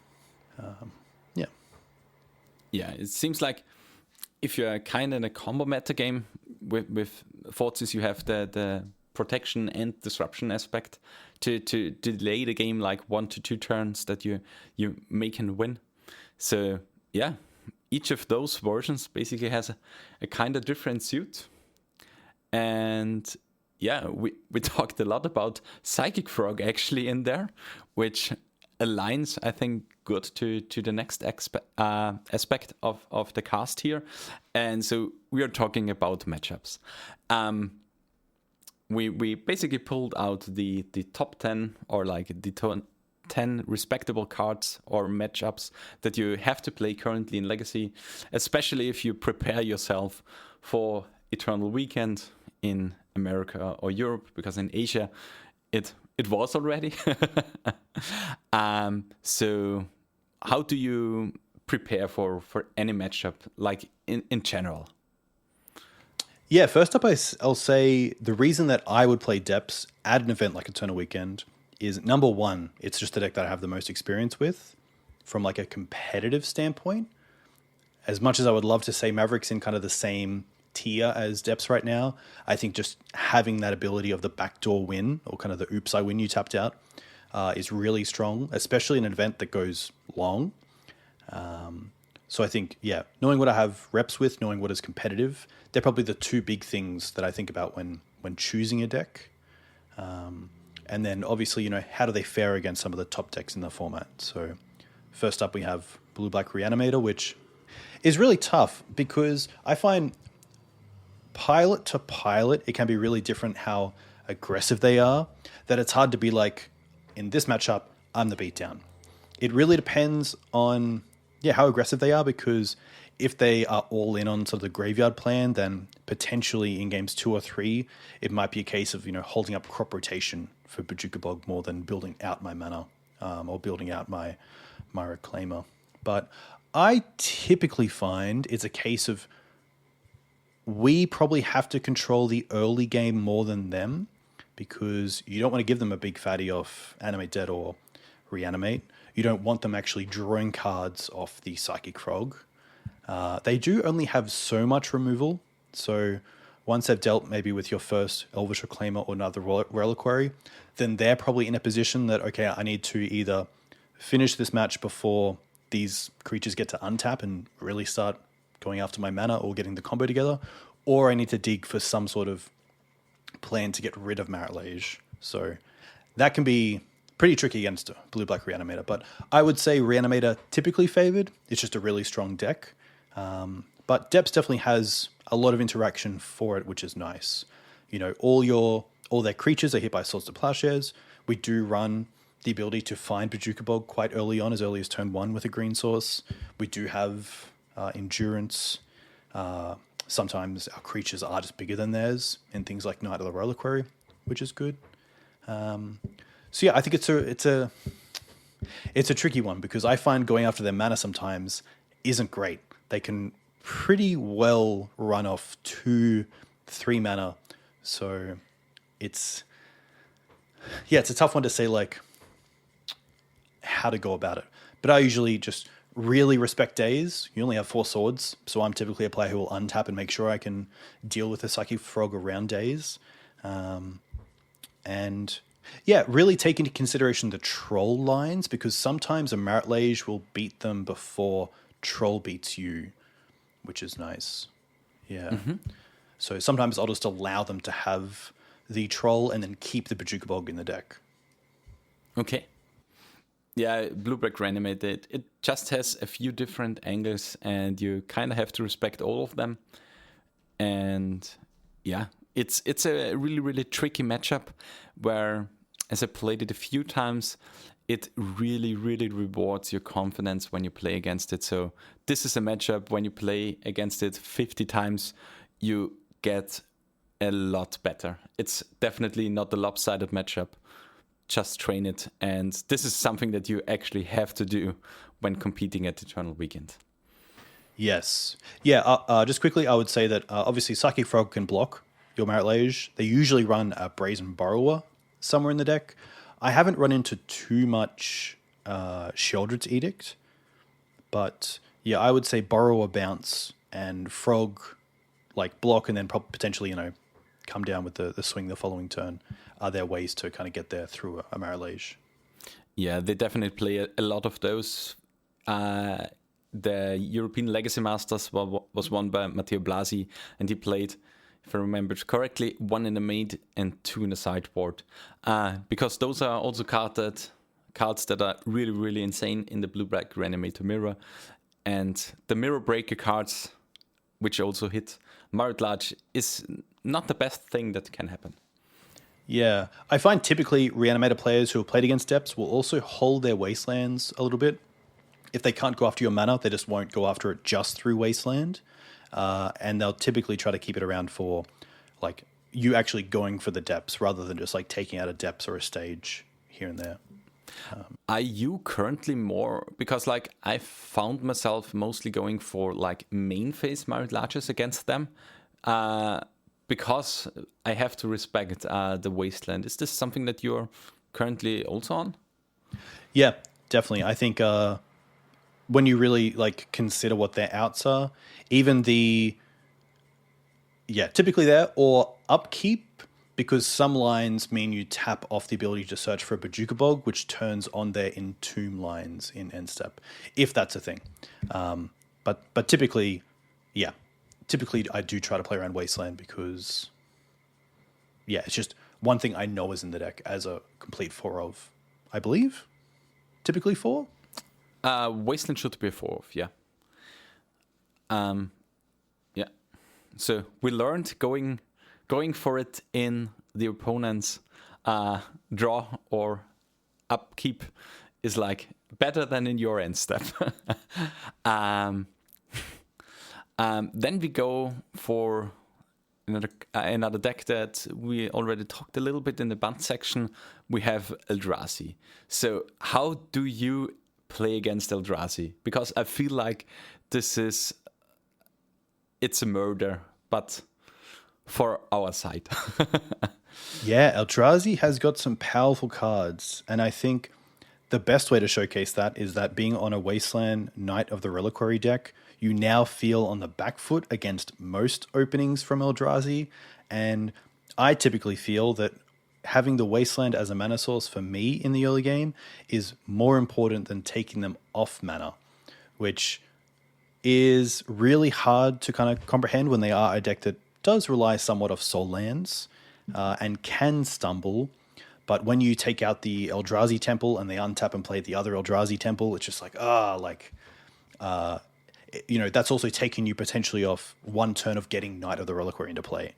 Yeah, it seems like if you're kind of in a combo meta game with Thoughtseize, you have the protection and disruption aspect to delay the game like 1 to 2 turns that you make and win. So yeah, each of those versions basically has a kind of different suit. And yeah, we talked a lot about Psychic Frog actually in there, which aligns, I think, good to the next aspect of the cast here. And so we are talking about matchups. We basically pulled out the top 10 or like the 10 respectable cards or matchups that you have to play currently in Legacy, especially if you prepare yourself for Eternal Weekend in America or Europe, because in Asia it was already. So how do you prepare for any matchup, like in general? Yeah, first up, I'll say the reason that I would play Depths at an event like Eternal Weekend is, number one, it's just the deck that I have the most experience with from like a competitive standpoint. As much as I would love to say Maverick's in kind of the same tier as Depths right now, I think just having that ability of the backdoor win or kind of the oops, I win, you tapped out is really strong, especially in an event that goes long. So I think, yeah, knowing what I have reps with, knowing what is competitive, they're probably the two big things that I think about when choosing a deck. And then obviously, you know, how do they fare against some of the top decks in the format? So first up, we have Blue-Black Reanimator, which is really tough because I find pilot to pilot, it can be really different how aggressive they are, that it's hard to be like, in this matchup, I'm the beatdown. It really depends on how aggressive they are, because if they are all in on sort of the graveyard plan, then potentially in games 2 or 3, it might be a case of, you know, holding up crop rotation for Bojuka Bog more than building out my mana or building out my Reclaimer. But I typically find it's a case of we probably have to control the early game more than them, because you don't want to give them a big fatty off Animate Dead or Reanimate. You don't want them actually drawing cards off the Psychic Frog. They do only have so much removal. So once they've dealt maybe with your first Elvish Reclaimer or another Reliquary, then they're probably in a position that, okay, I need to either finish this match before these creatures get to untap and really start going after my mana or getting the combo together, or I need to dig for some sort of plan to get rid of Marit-Lage. So that can be pretty tricky against Blue-Black Reanimator. But I would say Reanimator typically favored. It's just a really strong deck. But Depths definitely has a lot of interaction for it, which is nice. You know, all their creatures are hit by Swords to Plowshares. We do run the ability to find Bojuka Bog quite early on, as early as turn 1 with a green source. We do have Endurance. Sometimes our creatures are just bigger than theirs in things like Knight of the Reliquary, which is good. So yeah, I think it's a tricky one, because I find going after their mana sometimes isn't great. They can pretty well run off 2-3 mana. So it's a tough one to say like how to go about it. But I usually just really respect days. You only have 4 swords, so I'm typically a player who will untap and make sure I can deal with the Psychic Frog around days. And yeah, really take into consideration the troll lines, because sometimes a Marit Lage will beat them before troll beats you, which is nice. Yeah. So sometimes I'll just allow them to have the troll and then keep the Bajuka Bog in the deck. Okay. Yeah, Blue-Black Reanimator, it just has a few different angles, and you kind of have to respect all of them. And yeah, it's a really, really tricky matchup where, as I played it a few times, it really, really rewards your confidence when you play against it. So this is a matchup, when you play against it 50 times, you get a lot better. It's definitely not a lopsided matchup. Just train it. And this is something that you actually have to do when competing at Eternal Weekend. Yes. Yeah, just quickly, I would say that obviously Psychic Frog can block your Marit Lage. They usually run a Brazen Borrower somewhere in the deck. I haven't run into too much Sheoldred's Edict, but yeah, I would say Borrower bounce and Frog like block, and then potentially, come down with the swing the following turn are their ways to kind of get there through a Marit Lage. Yeah, they definitely play a lot of those. The European Legacy Masters was won by Matteo Blasi, and he played, if I remember correctly, 1 in the main and 2 in the sideboard. Because those are also cards that are really, really insane in the Blue-Black Reanimator mirror. And the Mirror Breaker cards, which also hit Marit Lage, is not the best thing that can happen. Yeah, I find typically Reanimator players who have played against Depths will also hold their Wastelands a little bit. If they can't go after your mana, they just won't go after it just through Wasteland. And they'll typically try to keep it around for like you actually going for the Depths rather than just like taking out a Depths or a stage here and there. Are you currently more, because like I found myself mostly going for like main phase Marit Lages against them, because I have to respect the Wasteland. Is this something that you're currently also on? Yeah, definitely. I think when you really like consider what their outs are, even typically there or upkeep, because some lines mean you tap off the ability to search for a Bajuka Bog, which turns on their Entomb lines in end step, if that's a thing. But typically I do try to play around Wasteland because, it's just one thing I know is in the deck as a complete 4 of, I believe, typically 4. Wasteland should be a 4 of, yeah. So we learned going for it in the opponent's draw or upkeep is like better than in your end step. Then we go for another deck that we already talked a little bit in the band section. We have Eldrazi. So how do you play against Eldrazi? Because I feel like it's a murder, but for our side. Yeah, Eldrazi has got some powerful cards, and I think the best way to showcase that is that being on a Wasteland Knight of the Reliquary deck, you now feel on the back foot against most openings from Eldrazi, and I typically feel that having the Wasteland as a mana source for me in the early game is more important than taking them off mana, which is really hard to kind of comprehend when they are a deck that does rely somewhat of soul lands and can stumble. But when you take out the Eldrazi Temple and they untap and play the other Eldrazi Temple, it's just like, that's also taking you potentially off one turn of getting Knight of the Reliquary into play.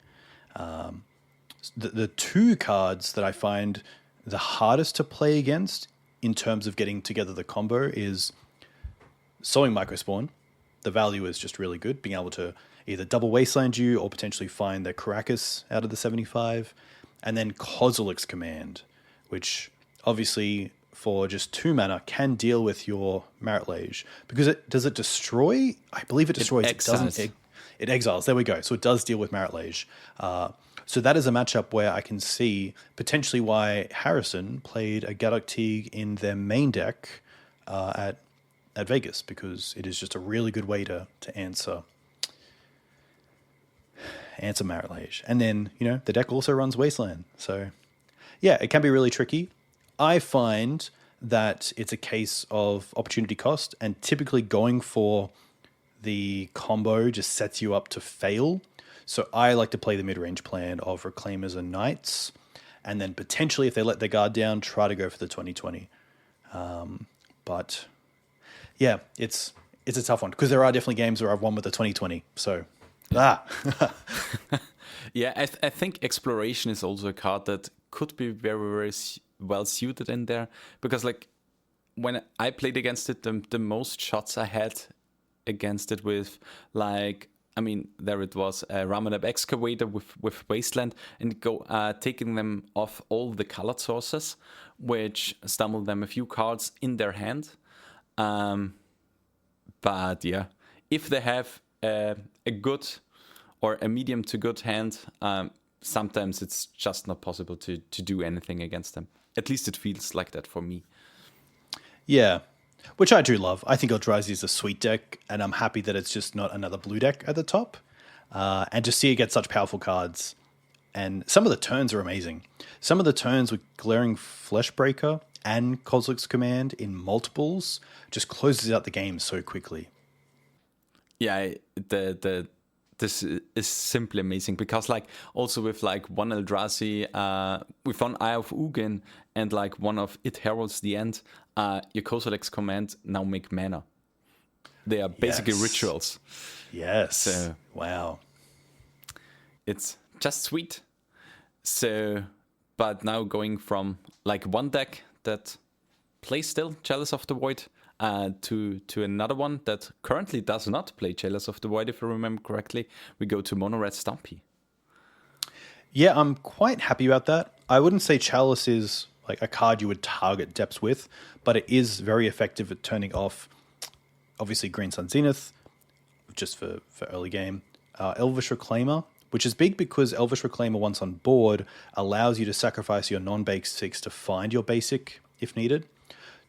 The two cards that I find the hardest to play against in terms of getting together the combo is Sowing Microspawn. The value is just really good, being able to either double Wasteland you or potentially find the Caracas out of the 75. And then Kozilek's Command, which obviously for just 2 mana can deal with your Marit Lage. Because does it destroy? I believe it destroys. It doesn't. It exiles. There we go. So it does deal with Marit Lage. So that is a matchup where I can see potentially why Harrison played a Gaddock Teeg in their main deck at Vegas, because it is just a really good way to answer Answer Marriage. And then, the deck also runs Wasteland. So, yeah, it can be really tricky. I find that it's a case of opportunity cost, and typically going for the combo just sets you up to fail. So I like to play the mid-range plan of Reclaimers and Knights, and then potentially, if they let their guard down, try to go for the 2020. But yeah, it's a tough one, because there are definitely games where I've won with the 2020. So, Yeah, I think Exploration is also a card that could be very, very well suited in there, because like when I played against it, the most shots I had against it with, like, I mean, there it was a Ramanab Excavator with Wasteland, and taking them off all the colored sources, which stumbled them a few cards in their hand. But yeah, if they have a good or a medium to good hand, sometimes it's just not possible to do anything against them. At least it feels like that for me. Yeah, which I do love. I think Eldrazi is a sweet deck, and I'm happy that it's just not another blue deck at the top. And to see it get such powerful cards, and some of the turns are amazing. Some of the turns with Glaring Fleshbreaker and Kozilek's Command in multiples just closes out the game so quickly. Yeah, this is simply amazing, because like also with like one Eldrazi, with one Eye of Ugin and like one of It Heralds the End, your Kozilek's Command now make mana. They are basically rituals. Yes. So, wow. It's just sweet. So, but now going from like one deck that plays still Chalice of the Void to another one that currently does not play Chalice of the Void, if I remember correctly, we go to Mono Red Stompy. Yeah, I'm quite happy about that. I wouldn't say Chalice is like a card you would target depths with, but it is very effective at turning off, obviously, Green Sun Zenith, just for early game. Elvish Reclaimer, which is big because Elvish Reclaimer, once on board, allows you to sacrifice your non-basics to find your basic if needed.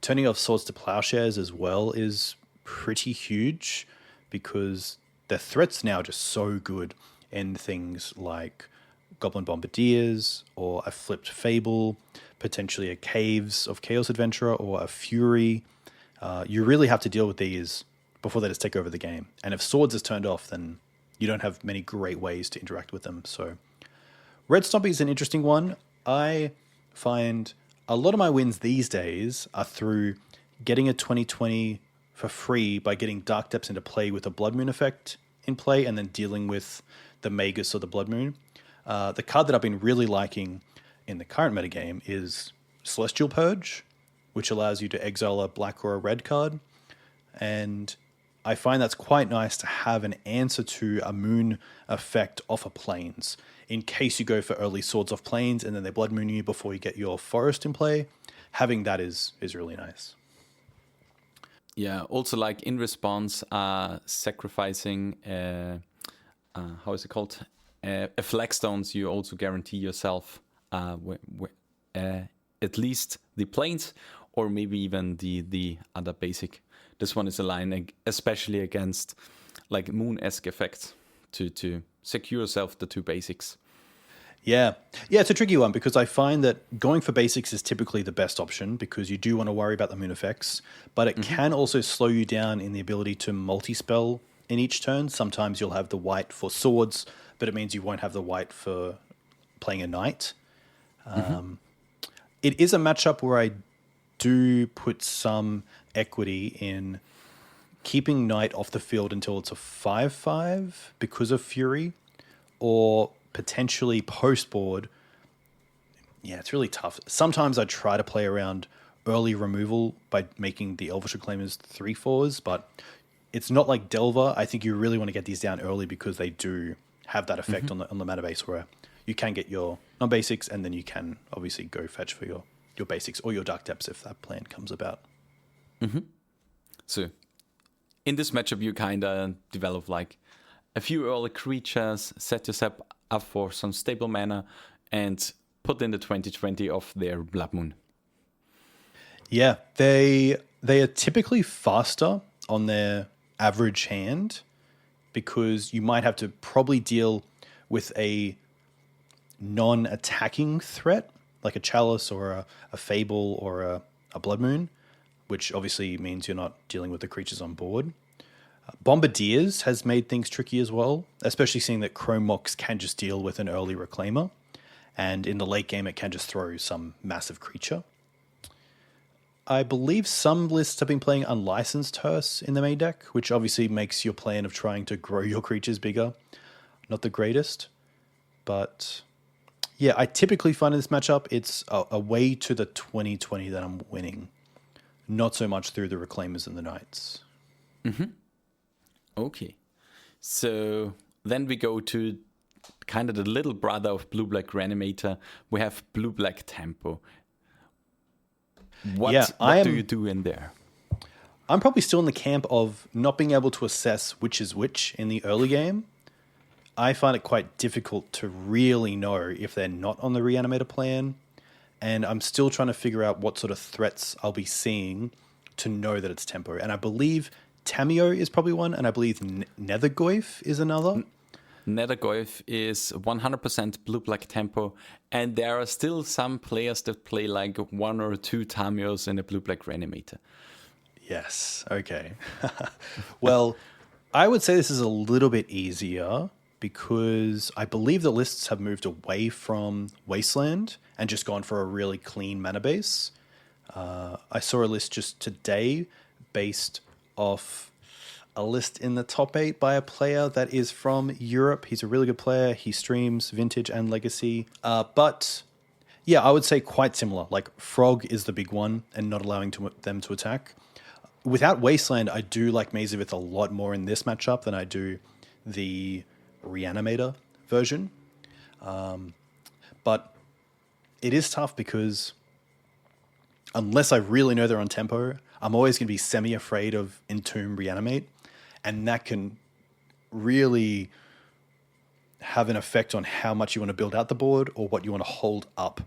Turning off Swords to Plowshares as well is pretty huge, because the threats now are just so good in things like Goblin Bombardiers or a Flipped Fable, potentially a Caves of Chaos Adventurer or a Fury. You really have to deal with these before they just take over the game. And if Swords is turned off, then you don't have many great ways to interact with them. So Red Stompy is an interesting one. I find a lot of my wins these days are through getting a 2020 for free by getting Dark Depths into play with a Blood Moon effect in play, and then dealing with the Magus or the Blood Moon. The card that I've been really liking in the current metagame is Celestial Purge, which allows you to exile a black or a red card. And I find that's quite nice to have an answer to a moon effect off of planes, in case you go for early Swords off planes and then they Blood Moon you before you get your forest in play. Having that is really nice. Yeah, also like in response, sacrificing, how is it called? A Flagstones, you also guarantee yourself at least the planes, or maybe even the other basic. This one is aligned especially against like moon-esque effects to secure yourself the two basics. Yeah, it's a tricky one, because I find that going for basics is typically the best option, because you do want to worry about the moon effects, but it can also slow you down in the ability to multi-spell in each turn. Sometimes you'll have the white for swords, but it means you won't have the white for playing a knight. It is a matchup where I do put some equity in keeping knight off the field until it's a 5/5 because of Fury, or potentially post-board. Yeah, it's really tough. Sometimes I try to play around early removal by making the Elvish Reclaimers 3/4s, but it's not like Delver. I think you really want to get these down early, because they do have that effect on the mana base, where you can get your non-basics, and then you can obviously go fetch for your basics or your Dark Depths if that plan comes about. So in this matchup, you kind of develop like a few early creatures, set yourself up for some stable mana, and put in the 2020 of their Blood Moon. Yeah, they are typically faster on their average hand, because you might have to probably deal with a non-attacking threat, like a Chalice or a Fable or a Blood Moon, which obviously means you're not dealing with the creatures on board. Bombardiers has made things tricky as well, especially seeing that Chrome Mox can just deal with an early Reclaimer, and in the late game it can just throw some massive creature. I believe some lists have been playing Unlicensed Hearse in the main deck, which obviously makes your plan of trying to grow your creatures bigger not the greatest. But yeah, I typically find in this matchup it's a way to the 2020 that I'm winning, not so much through the Reclaimers and the Knights. Mm-hmm. Okay. So then we go to kind of the little brother of Blue-Black Reanimator. We have Blue-Black Tempo. What do you do in there? I'm probably still in the camp of not being able to assess which is which in the early game. I find it quite difficult to really know if they're not on the Reanimator plan, and I'm still trying to figure out what sort of threats I'll be seeing to know that it's Tempo. And I believe Tamiyo is probably one, and I believe Nethergoyf is another. Nethergoyf is 100% Blue-Black Tempo, and there are still some players that play like 1 or 2 Tamiyos in a Blue-Black Reanimator. Yes, okay. Well, I would say this is a little bit easier because I believe the lists have moved away from Wasteland and just gone for a really clean mana base. I saw a list just today based off a list in the top 8 by a player that is from Europe. He's a really good player. He streams Vintage and Legacy. But yeah, I would say quite similar. Like Frog is the big one and not allowing them to attack. Without Wasteland, I do like Mazevith a lot more in this matchup than I do the Reanimator version. But it is tough because unless I really know they're on tempo, I'm always going to be semi-afraid of Entomb Reanimate. And that can really have an effect on how much you want to build out the board or what you want to hold up,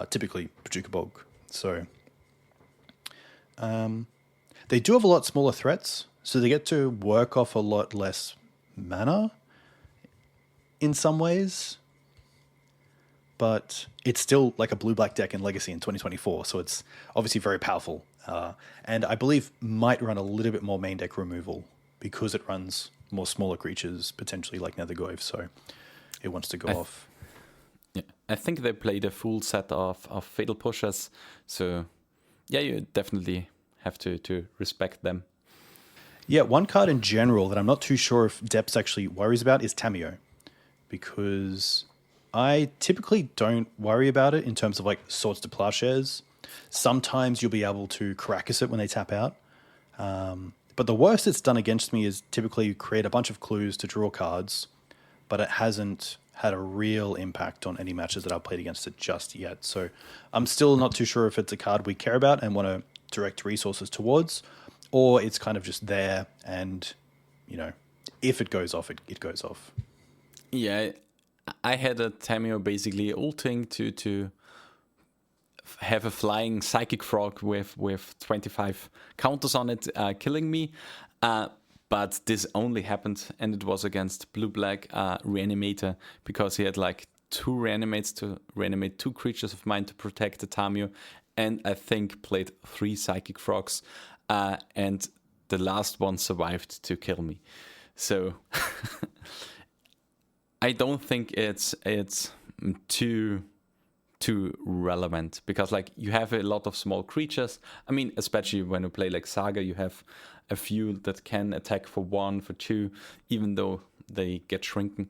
typically Paducah Bog. So they do have a lot smaller threats, so they get to work off a lot less mana in some ways. But it's still like a blue-black deck in Legacy in 2024, so it's obviously very powerful. And I believe might run a little bit more main deck removal because it runs more smaller creatures, potentially like Nethergoyf, so it wants to go off. Yeah, I think they played a full set of Fatal Pushers, so yeah, you definitely have to respect them. Yeah, one card in general that I'm not too sure if Depths actually worries about is Tamiyo, because I typically don't worry about it in terms of like Swords to Plowshares. Sometimes you'll be able to Caracas it when they tap out. But the worst it's done against me is typically create a bunch of clues to draw cards, but it hasn't had a real impact on any matches that I've played against it just yet. So I'm still not too sure if it's a card we care about and want to direct resources towards, or it's kind of just there and, you know, if it goes off, it goes off. Yeah, I had a Tamiyo basically ulting to have a flying Psychic Frog with 25 counters on it, killing me. But this only happened, and it was against Blue-Black Reanimator, because he had like 2 Reanimates to reanimate 2 creatures of mine to protect the Tamiyo, and I think played 3 Psychic Frogs, and the last one survived to kill me. So I don't think it's too relevant, because like you have a lot of small creatures. I mean, especially when you play like Saga, you have a few that can attack for 1, for 2, even though they get shrinking.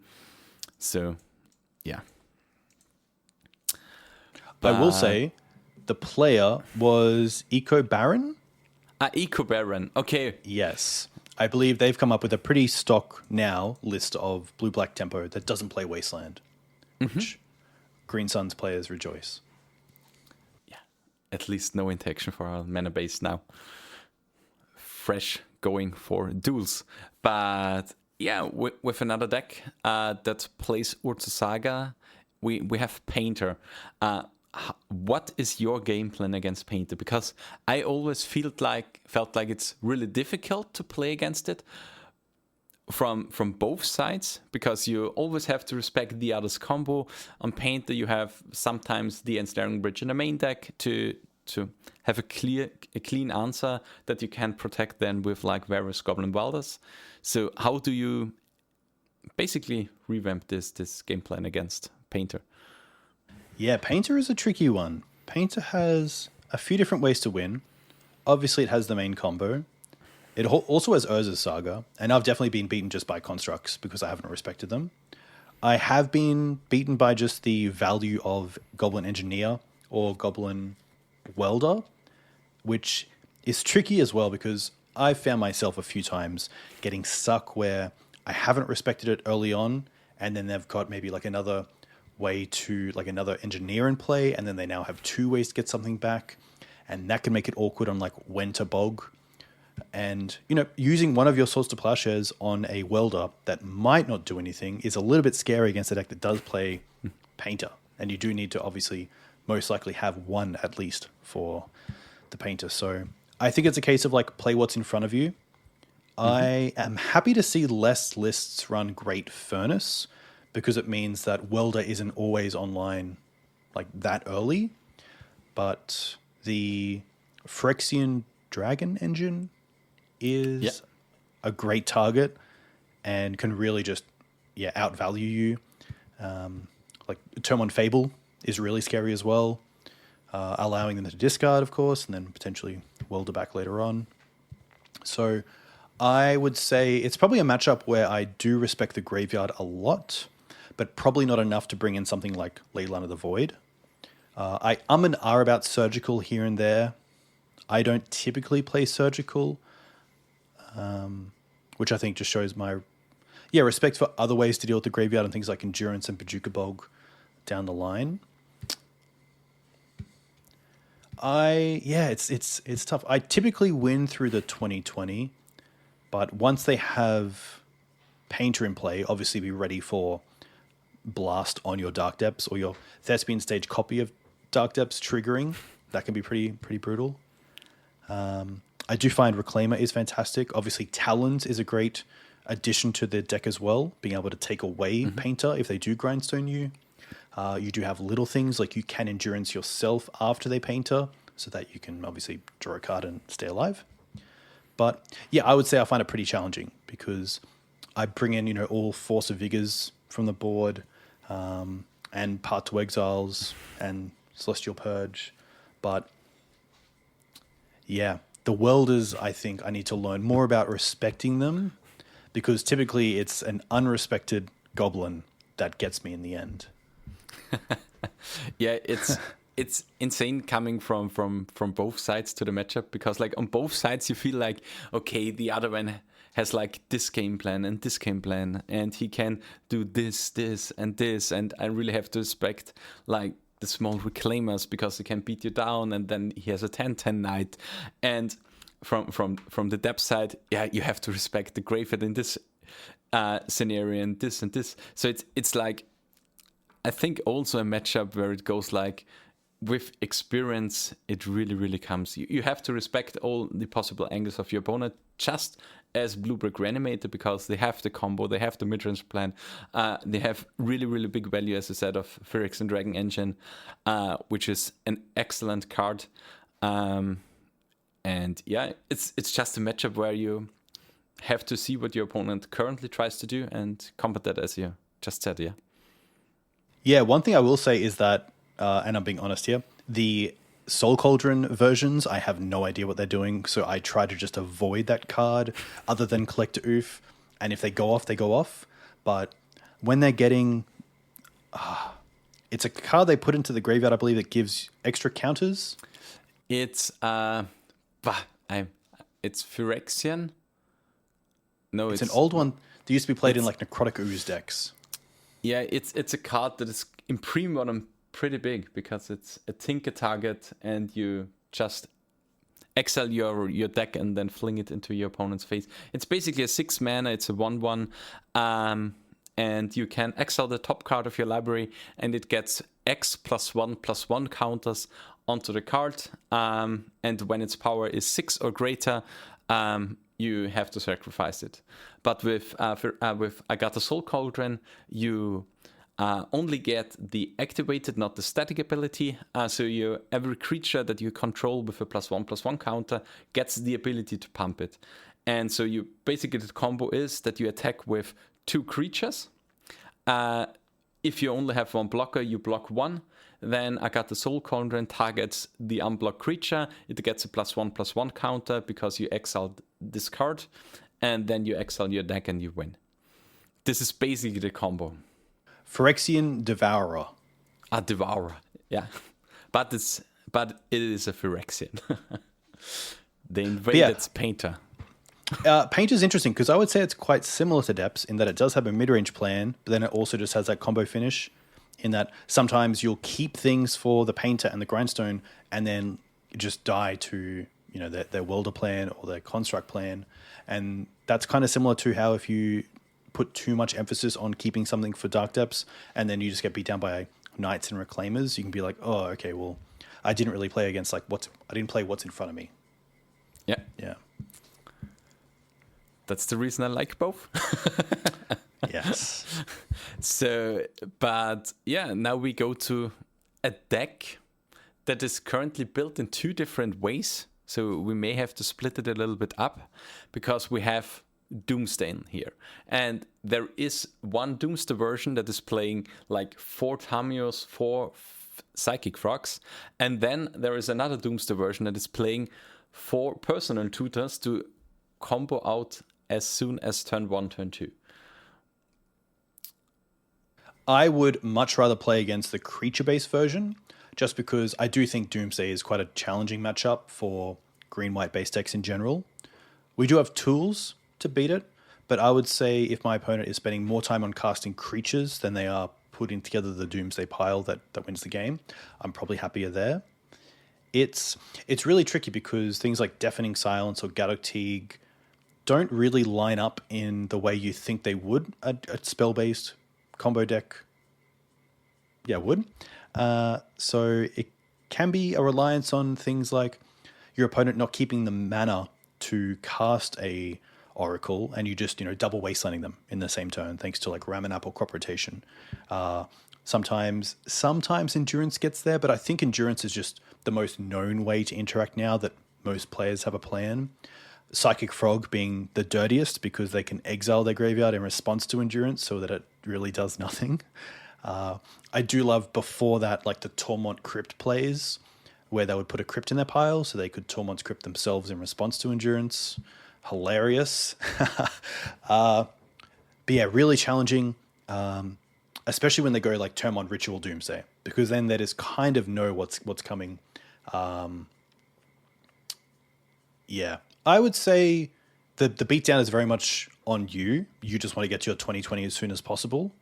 So yeah, but I will say the player was Eco Baron. Eco Baron, okay. Yes, I believe they've come up with a pretty stock now list of blue-black tempo that doesn't play Wasteland, which Green Suns players rejoice. Yeah, at least no interaction for our mana base now. Fresh going for duels. But yeah, with another deck that plays Urza Saga, we have Painter. What is your game plan against Painter? Because I always felt like it's really difficult to play against it from both sides, because you always have to respect the other's combo. On Painter, you have sometimes the Ensnaring Bridge in the main deck to have a clean answer that you can protect then with like various Goblin Welders. So how do you basically revamp this game plan against Painter? Yeah, Painter is a tricky one. Painter has a few different ways to win. Obviously, it has the main combo. It also has Urza's Saga, and I've definitely been beaten just by constructs because I haven't respected them. I have been beaten by just the value of Goblin Engineer or Goblin Welder, which is tricky as well because I've found myself a few times getting stuck where I haven't respected it early on, and then they've got maybe like another way to, like another engineer in play, and then they now have two ways to get something back, and that can make it awkward on like when to bog. And, you know, using one of your Swords to Plowshares on a welder that might not do anything is a little bit scary against a deck that does play Painter. And you do need to obviously most likely have one at least for the Painter. So I think it's a case of like play what's in front of you. I am happy to see less lists run Great Furnace because it means that welder isn't always online like that early. But the Phyrexian Dragon Engine is a great target and can really just outvalue you. Like Turn on Fable is really scary as well, allowing them to discard, of course, and then potentially welder back later on. So I would say it's probably a matchup where I do respect the graveyard a lot, but probably not enough to bring in something like Leyline of the Void. I and ah about Surgical here and there. I don't typically play Surgical, which I think just shows my respect for other ways to deal with the graveyard and things like Endurance and Paducah Bog down the line. It's tough. I typically win through the 2020, but once they have Painter in play, obviously be ready for Blast on your Dark Depths or your Thespian stage copy of Dark Depths triggering. That can be pretty brutal. I do find Reclaimer is fantastic. Obviously, Talons is a great addition to the deck as well, being able to take away Painter if they do grindstone you. You do have little things like you can Endurance yourself after they Painter, so that you can obviously draw a card and stay alive. But yeah, I would say I find it pretty challenging because I bring in, all Force of Vigors from the board, and Part 2 Exiles and Celestial Purge. But yeah, the welders, I think I need to learn more about respecting them because typically it's an unrespected goblin that gets me in the end. Yeah, it's insane coming from both sides to the matchup because like on both sides you feel like, okay, the other one has like this game plan and he can do this and this, and I really have to respect like the small Reclaimers because he can beat you down, and then he has a 10-10 Knight, and from the depth side, you have to respect the Graveyard in this scenario and this. So it's like, I think also a matchup where it goes like, with experience, it really comes. You have to respect all the possible angles of your opponent, just as Bluebrick Reanimator, because they have the combo, they have the mid-range plan, they have really big value, as I said, of Phyrexian Dragon Engine, which is an excellent card. And yeah, it's just a matchup where you have to see what your opponent currently tries to do and combat that, as you just said, yeah. Yeah, one thing I will say is that, and I'm being honest here, the Soul Cauldron versions, I have no idea what they're doing, so I try to just avoid that card other than collect Oof, and if they go off, they go off. But when they're getting... it's a card they put into the graveyard, I believe, that gives extra counters. It's it's Phyrexian? No, it's an old one that used to be played in like Necrotic Ooze decks. Yeah, it's a card that is in pre-modern pretty big because it's a tinker target and you just exile your deck and then fling it into your opponent's face. It's basically a 6 mana, it's a 1/1, and you can exile the top card of your library and it gets X +1/+1 counters onto the card, and when its power is 6 or greater, you have to sacrifice it. But with Agatha Soul Cauldron, you only get the activated, not the static ability. So every creature that you control with a +1/+1 counter gets the ability to pump it. And so basically the combo is that you attack with 2 creatures. If you only have 1 blocker, you block 1. Then Agatha Soul Cauldron targets the unblocked creature. It gets a +1/+1 counter because you exiled this card. And then you exile your deck and you win. This is basically the combo. Phyrexian Devourer. A Devourer, yeah. But it is a Phyrexian. The invaded painter. Painter's interesting because I would say it's quite similar to Depths in that it does have a mid-range plan, but then it also just has that combo finish in that sometimes you'll keep things for the Painter and the Grindstone and then just die to their Welder plan or their Construct plan. And that's kind of similar to how if you put too much emphasis on keeping something for Dark Depths and then you just get beat down by Knights and Reclaimers, you can be like, oh, okay, well, I didn't really play against I didn't play what's in front of me. Yeah. That's the reason I like both. Yes. So, but yeah, now we go to a deck that is currently built in 2 different ways. So we may have to split it a little bit up because we have Doomsday here. And there is one Doomsday version that is playing like 4 Tamios, 4 Psychic Frogs. And then there is another Doomsday version that is playing 4 Personal Tutors to combo out as soon as turn 1, turn 2. I would much rather play against the creature-based version, just because I do think Doomsday is quite a challenging matchup for green-white-based decks in general. We do have tools to beat it, but I would say if my opponent is spending more time on casting creatures than they are putting together the Doomsday pile that wins the game, I'm probably happier there. It's really tricky because things like Deafening Silence or Gaddock don't really line up in the way you think they would a spell-based combo deck would. So it can be a reliance on things like your opponent not keeping the mana to cast a Oracle and you just double wastelanding them in the same turn thanks to like Ramanap or Crop Rotation. Sometimes Endurance gets there, but I think Endurance is just the most known way to interact now that most players have a plan. Psychic Frog being the dirtiest because they can exile their graveyard in response to Endurance so that it really does nothing. I do love before that like the Tormont Crypt plays where they would put a Crypt in their pile so they could Tormont Crypt themselves in response to Endurance. Hilarious. But yeah, really challenging, especially when they go like Tormont Ritual Doomsday, because then they just kind of know what's coming. Yeah, I would say that the beatdown is very much on you. You just want to get to your 2020 as soon as possible.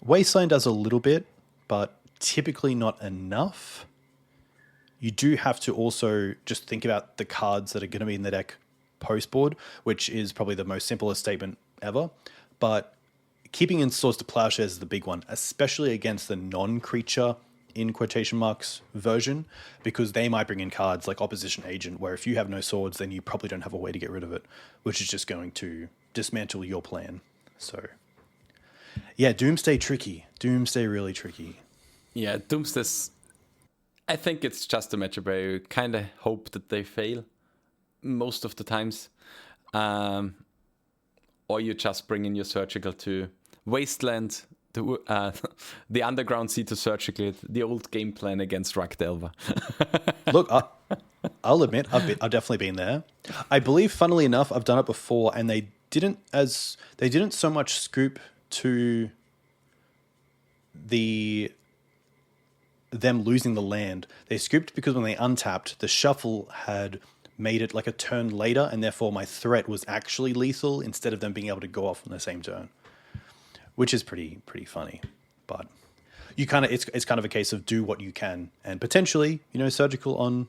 Wasteland does a little bit, but typically not enough. You do have to also just think about the cards that are going to be in the deck post-board, which is probably the most simplest statement ever. But keeping in Swords to Plowshares is the big one, especially against the non-creature, in quotation marks, version, because they might bring in cards like Opposition Agent, where if you have no swords, then you probably don't have a way to get rid of it, which is just going to dismantle your plan. So, yeah, Doomsday tricky. Doomsday really tricky. Yeah, Doomsday's... I think it's just a matchup where you kind of hope that they fail most of the times. Or you just bring in your Surgical to Wasteland, the Underground Sea to Surgical, the old game plan against Rakdelva. Look, I'll admit, I've definitely been there. I believe, funnily enough, I've done it before, and they didn't so much scoop to them losing the land. They scooped because when they untapped, the shuffle had made it like a turn later, and therefore my threat was actually lethal instead of them being able to go off on the same turn, which is pretty funny. But you it's kind of a case of do what you can, and potentially Surgical on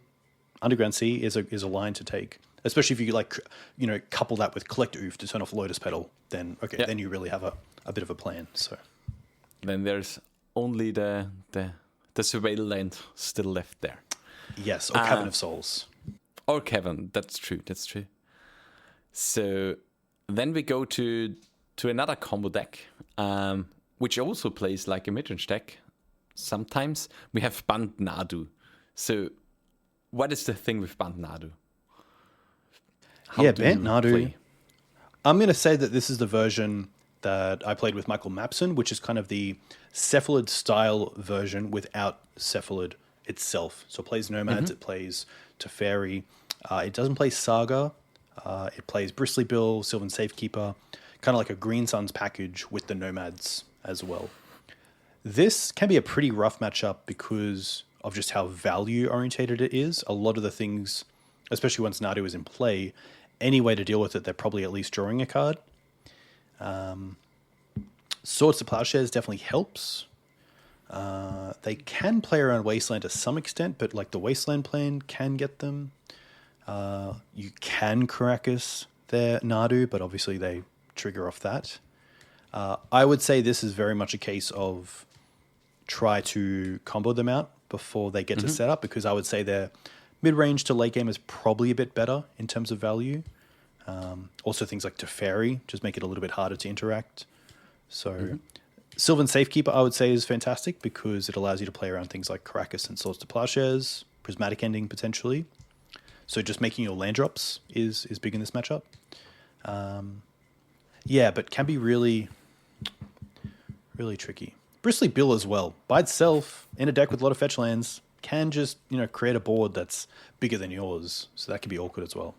Underground Sea is a line to take, especially if you couple that with Collect Oof to turn off Lotus Petal. Then then you really have a bit of a plan. So then there's only the Surveil land still left there. Yes, or Cavern of Souls. Or Cavern, that's true. So then we go to another combo deck, which also plays like a mid-range deck. Sometimes we have Band Nadu. So what is the thing with Band Nadu? Band Nadu. I'm going to say that this is the version that I played with Michael Mapson, which is kind of the Cephalid style version without Cephalid itself. So it plays Nomads, it plays Teferi. It doesn't play Saga. It plays Bristly Bill, Sylvan Safekeeper, kind of like a Green Suns package with the Nomads as well. This can be a pretty rough matchup because of just how value orientated it is. A lot of the things, especially once Nadu is in play, any way to deal with it, they're probably at least drawing a card. Swords to Plowshares definitely helps. They can play around Wasteland to some extent, but like the Wasteland plane can get them. You can Caracas their Nadu, but obviously they trigger off that. I would say this is very much a case of try to combo them out before they get to set up, because I would say their mid-range to late game is probably a bit better in terms of value. Also things like Teferi just make it a little bit harder to interact. So Sylvan Safekeeper, I would say, is fantastic because it allows you to play around things like Caracas and Swords to Plowshares, Prismatic Ending potentially. So just making your land drops is big in this matchup. But can be really, really tricky. Bristly Bill as well. By itself, in a deck with a lot of fetch lands, can just, create a board that's bigger than yours. So that can be awkward as well.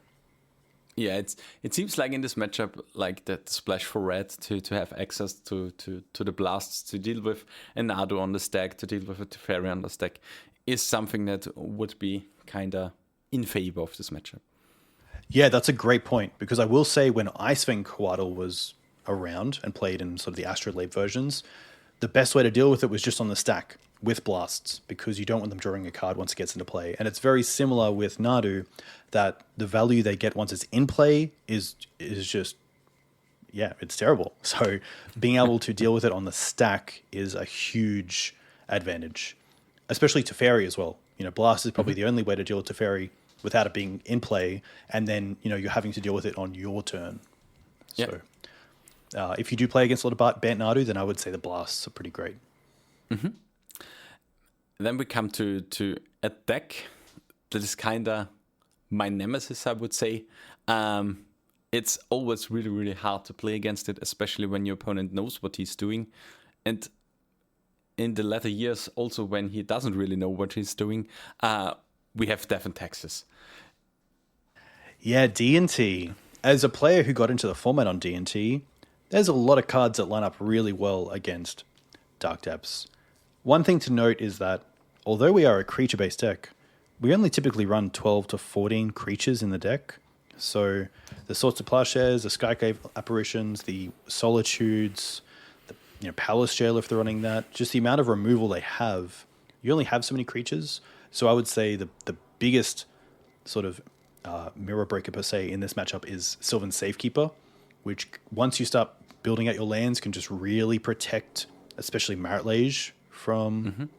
Yeah, it seems like in this matchup, like that splash for red to have access to the blasts, to deal with a Nadu on the stack, to deal with a Teferi on the stack, is something that would be kind of in favor of this matchup. Yeah, that's a great point, because I will say when Icewing Coatl was around and played in sort of the Astrolabe versions, the best way to deal with it was just on the stack with blasts, because you don't want them drawing a card once it gets into play. And it's very similar with Nadu, that the value they get once it's in play is just, it's terrible. So being able to deal with it on the stack is a huge advantage, especially Teferi as well. Blast is probably the only way to deal with Teferi without it being in play, and then you're having to deal with it on your turn. So if you do play against a lot of Bant Nadu, then I would say the blasts are pretty great. Then we come to a deck that is kind of my nemesis, I would say. It's always really, really hard to play against it, especially when your opponent knows what he's doing. And in the latter years, also when he doesn't really know what he's doing, we have Death and Taxes. Yeah, D&T. As a player who got into the format on D&T, there's a lot of cards that line up really well against Dark Depths. One thing to note is that although we are a creature-based deck, we only typically run 12 to 14 creatures in the deck. So the Swords to Plowshares, the Skycave Apparitions, the Solitudes, the Palace Jail if they're running that, just the amount of removal they have, you only have so many creatures. So I would say the biggest sort of mirror breaker per se in this matchup is Sylvan Safekeeper, which once you start building out your lands can just really protect, especially Marit Lage, from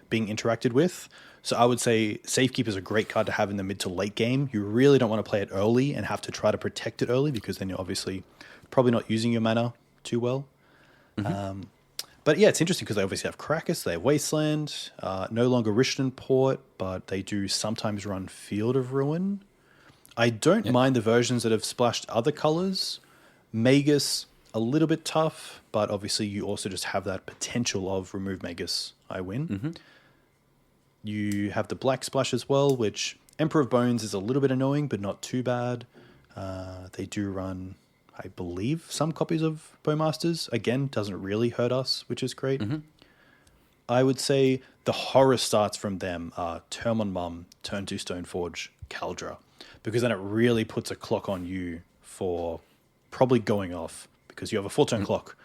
being interacted with. So I would say Safekeeper is a great card to have in the mid to late game. You really don't want to play it early and have to try to protect it early, because then you're obviously probably not using your mana too well. But yeah, it's interesting because they obviously have Caracas, they have Wasteland, no longer Rishton Port, but they do sometimes run Field of Ruin. I don't mind the versions that have splashed other colors. Magus, a little bit tough, but obviously you also just have that potential of remove Magus, I win. You have the black splash as well, which Emperor of Bones is a little bit annoying, but not too bad. They do run, I believe, some copies of Bowmasters. Again, doesn't really hurt us, which is great. I would say the horror starts from them are Termon Mum, Turn 2 Stoneforge, Kaldra, because then it really puts a clock on you for probably going off, because you have a 4-turn clock.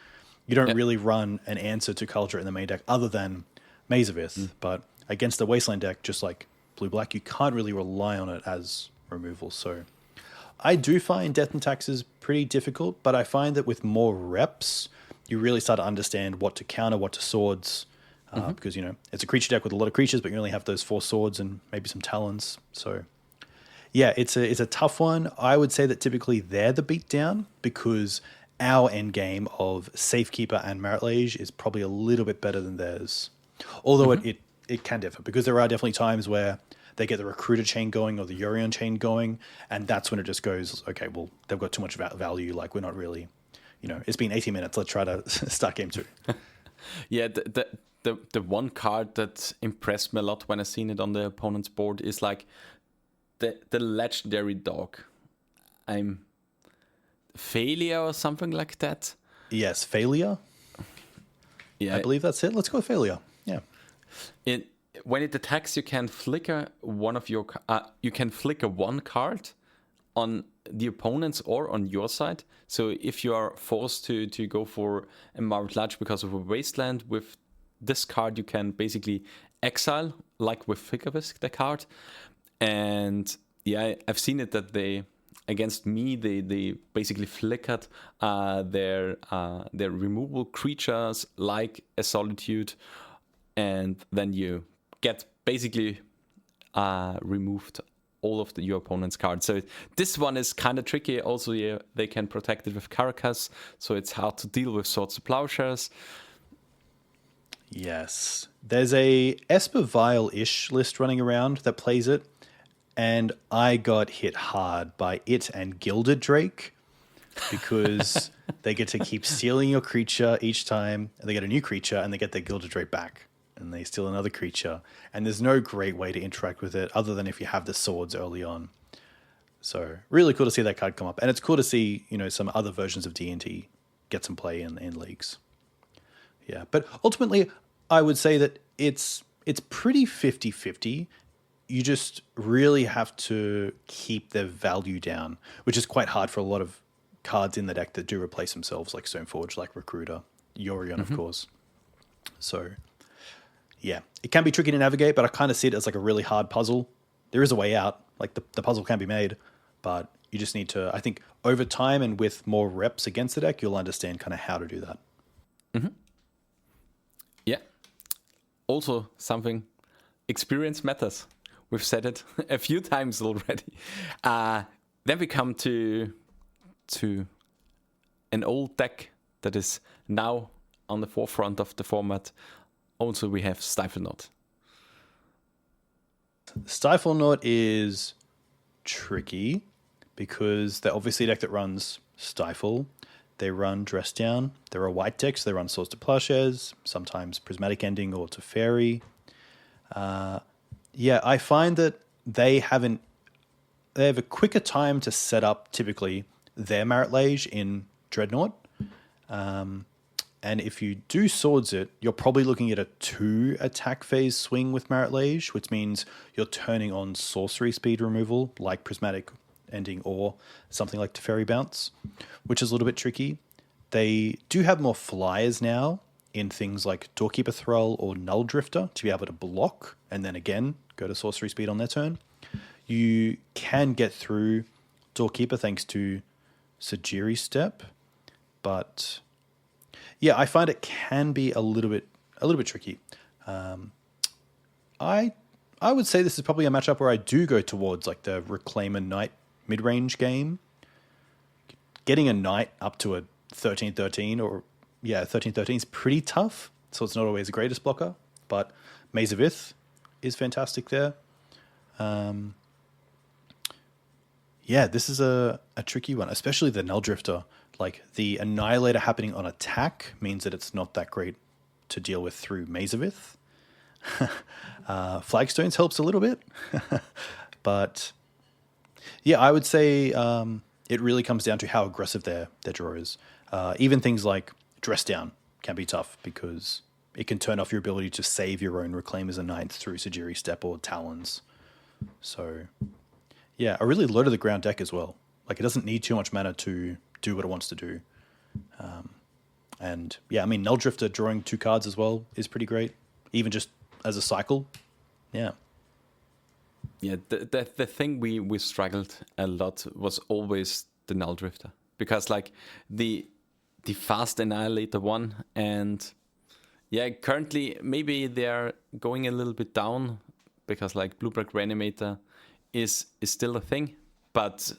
You don't really run an answer to Kaldra in the main deck other than Maze of Ith, but against the Wasteland deck, just like Blue-Black, you can't really rely on it as removal. So I do find Death and Taxes pretty difficult, but I find that with more reps, you really start to understand what to counter, what to swords, because, it's a creature deck with a lot of creatures, but you only have those 4 swords and maybe some talons. So Yeah, it's a tough one. I would say that typically they're the beatdown because our end game of Safekeeper and Merit Liege is probably a little bit better than theirs. Although it can differ because there are definitely times where they get the Recruiter chain going or the Yorion chain going, and that's when it just goes, okay, well, they've got too much value. Like, we're not really, it's been 80 minutes. Let's try to start game 2. Yeah, the one card that impressed me a lot when I seen it on the opponent's board is like the legendary dog. Failure or something like that. Yes, Failure. Yeah, I believe that's it. Let's go with Failure. Yeah. When it attacks, you can flicker you can flicker one card on the opponent's or on your side. So if you are forced to go for a Marbled Ledge because of a wasteland, with this card you can basically exile, like with Flickerwisk, the card. And yeah, I've seen it that against me they basically flickered their removable creatures like a Solitude, and then you get basically removed all of your opponent's cards. So this one is kind of tricky. Also, yeah, they can protect it with Caracas, so it's hard to deal with Swords to Plowshares. Yes. There's a Esper Vile-ish list running around that plays it, and I got hit hard by it and Gilded Drake because they get to keep stealing your creature each time, and they get a new creature, and they get their Gilded Drake back, and they steal another creature, and there's no great way to interact with it other than if you have the swords early on. So really cool to see that card come up, and it's cool to see some other versions of D&D get some play in leagues. Yeah, but ultimately, I would say that it's pretty 50-50. You just really have to keep their value down, which is quite hard for a lot of cards in the deck that do replace themselves, like Stoneforge, like Recruiter, Yorion, of course. So, yeah, it can be tricky to navigate, but I kind of see it as like a really hard puzzle. There is a way out, like the puzzle can be made, but you just need to, I think, over time and with more reps against the deck, you'll understand kind of how to do that. Mm-hmm. Yeah. Also, something, experience matters. We've said it a few times already. Then we come to an old deck that is now on the forefront of the format. Also, we have Stiflenought. Stiflenought is tricky because they're obviously a deck that runs Stifle. They run Dress Down. They're a white deck, so they run Swords to Plowshares, sometimes Prismatic Ending or to Fairy. Yeah, I find that they have a quicker time to set up typically their Merit Liege in Dreadnought. And if you do Swords it, you're probably looking at a 2 attack phase swing with Merit Liege, which means you're turning on sorcery speed removal like Prismatic Ending or something like Teferi Bounce, which is a little bit tricky. They do have more flyers now in things like Doorkeeper Thrall or Null Drifter to be able to block and then again go to sorcery speed on their turn. You can get through Doorkeeper thanks to Sajiri Step, but yeah, I find it can be a little bit tricky. I would say this is probably a matchup where I do go towards like the Reclaimer Knight mid-range game. Getting a Knight up to a 13-13 or 13-13 is pretty tough, so it's not always the greatest blocker, but Maze of Ith is fantastic there. Yeah, this is a tricky one, especially the Null Drifter. Like, the Annihilator happening on attack means that it's not that great to deal with through Maze of Ith. Flagstones helps a little bit. But, yeah, I would say it really comes down to how aggressive their draw is. Even things like Dress Down can be tough because it can turn off your ability to save your own Reclaimers and Knights through Sajiri Step or Talons. So, yeah, a really low-to-the-ground deck as well. Like, it doesn't need too much mana to do what it wants to do. And, yeah, I mean, Null Drifter drawing 2 cards as well is pretty great, even just as a cycle. Yeah. Yeah, the thing we struggled a lot was always the Null Drifter. Because, like, the fast Annihilator one, and, yeah, currently maybe they're going a little bit down because, like, Blue-Black Reanimator is still a thing, but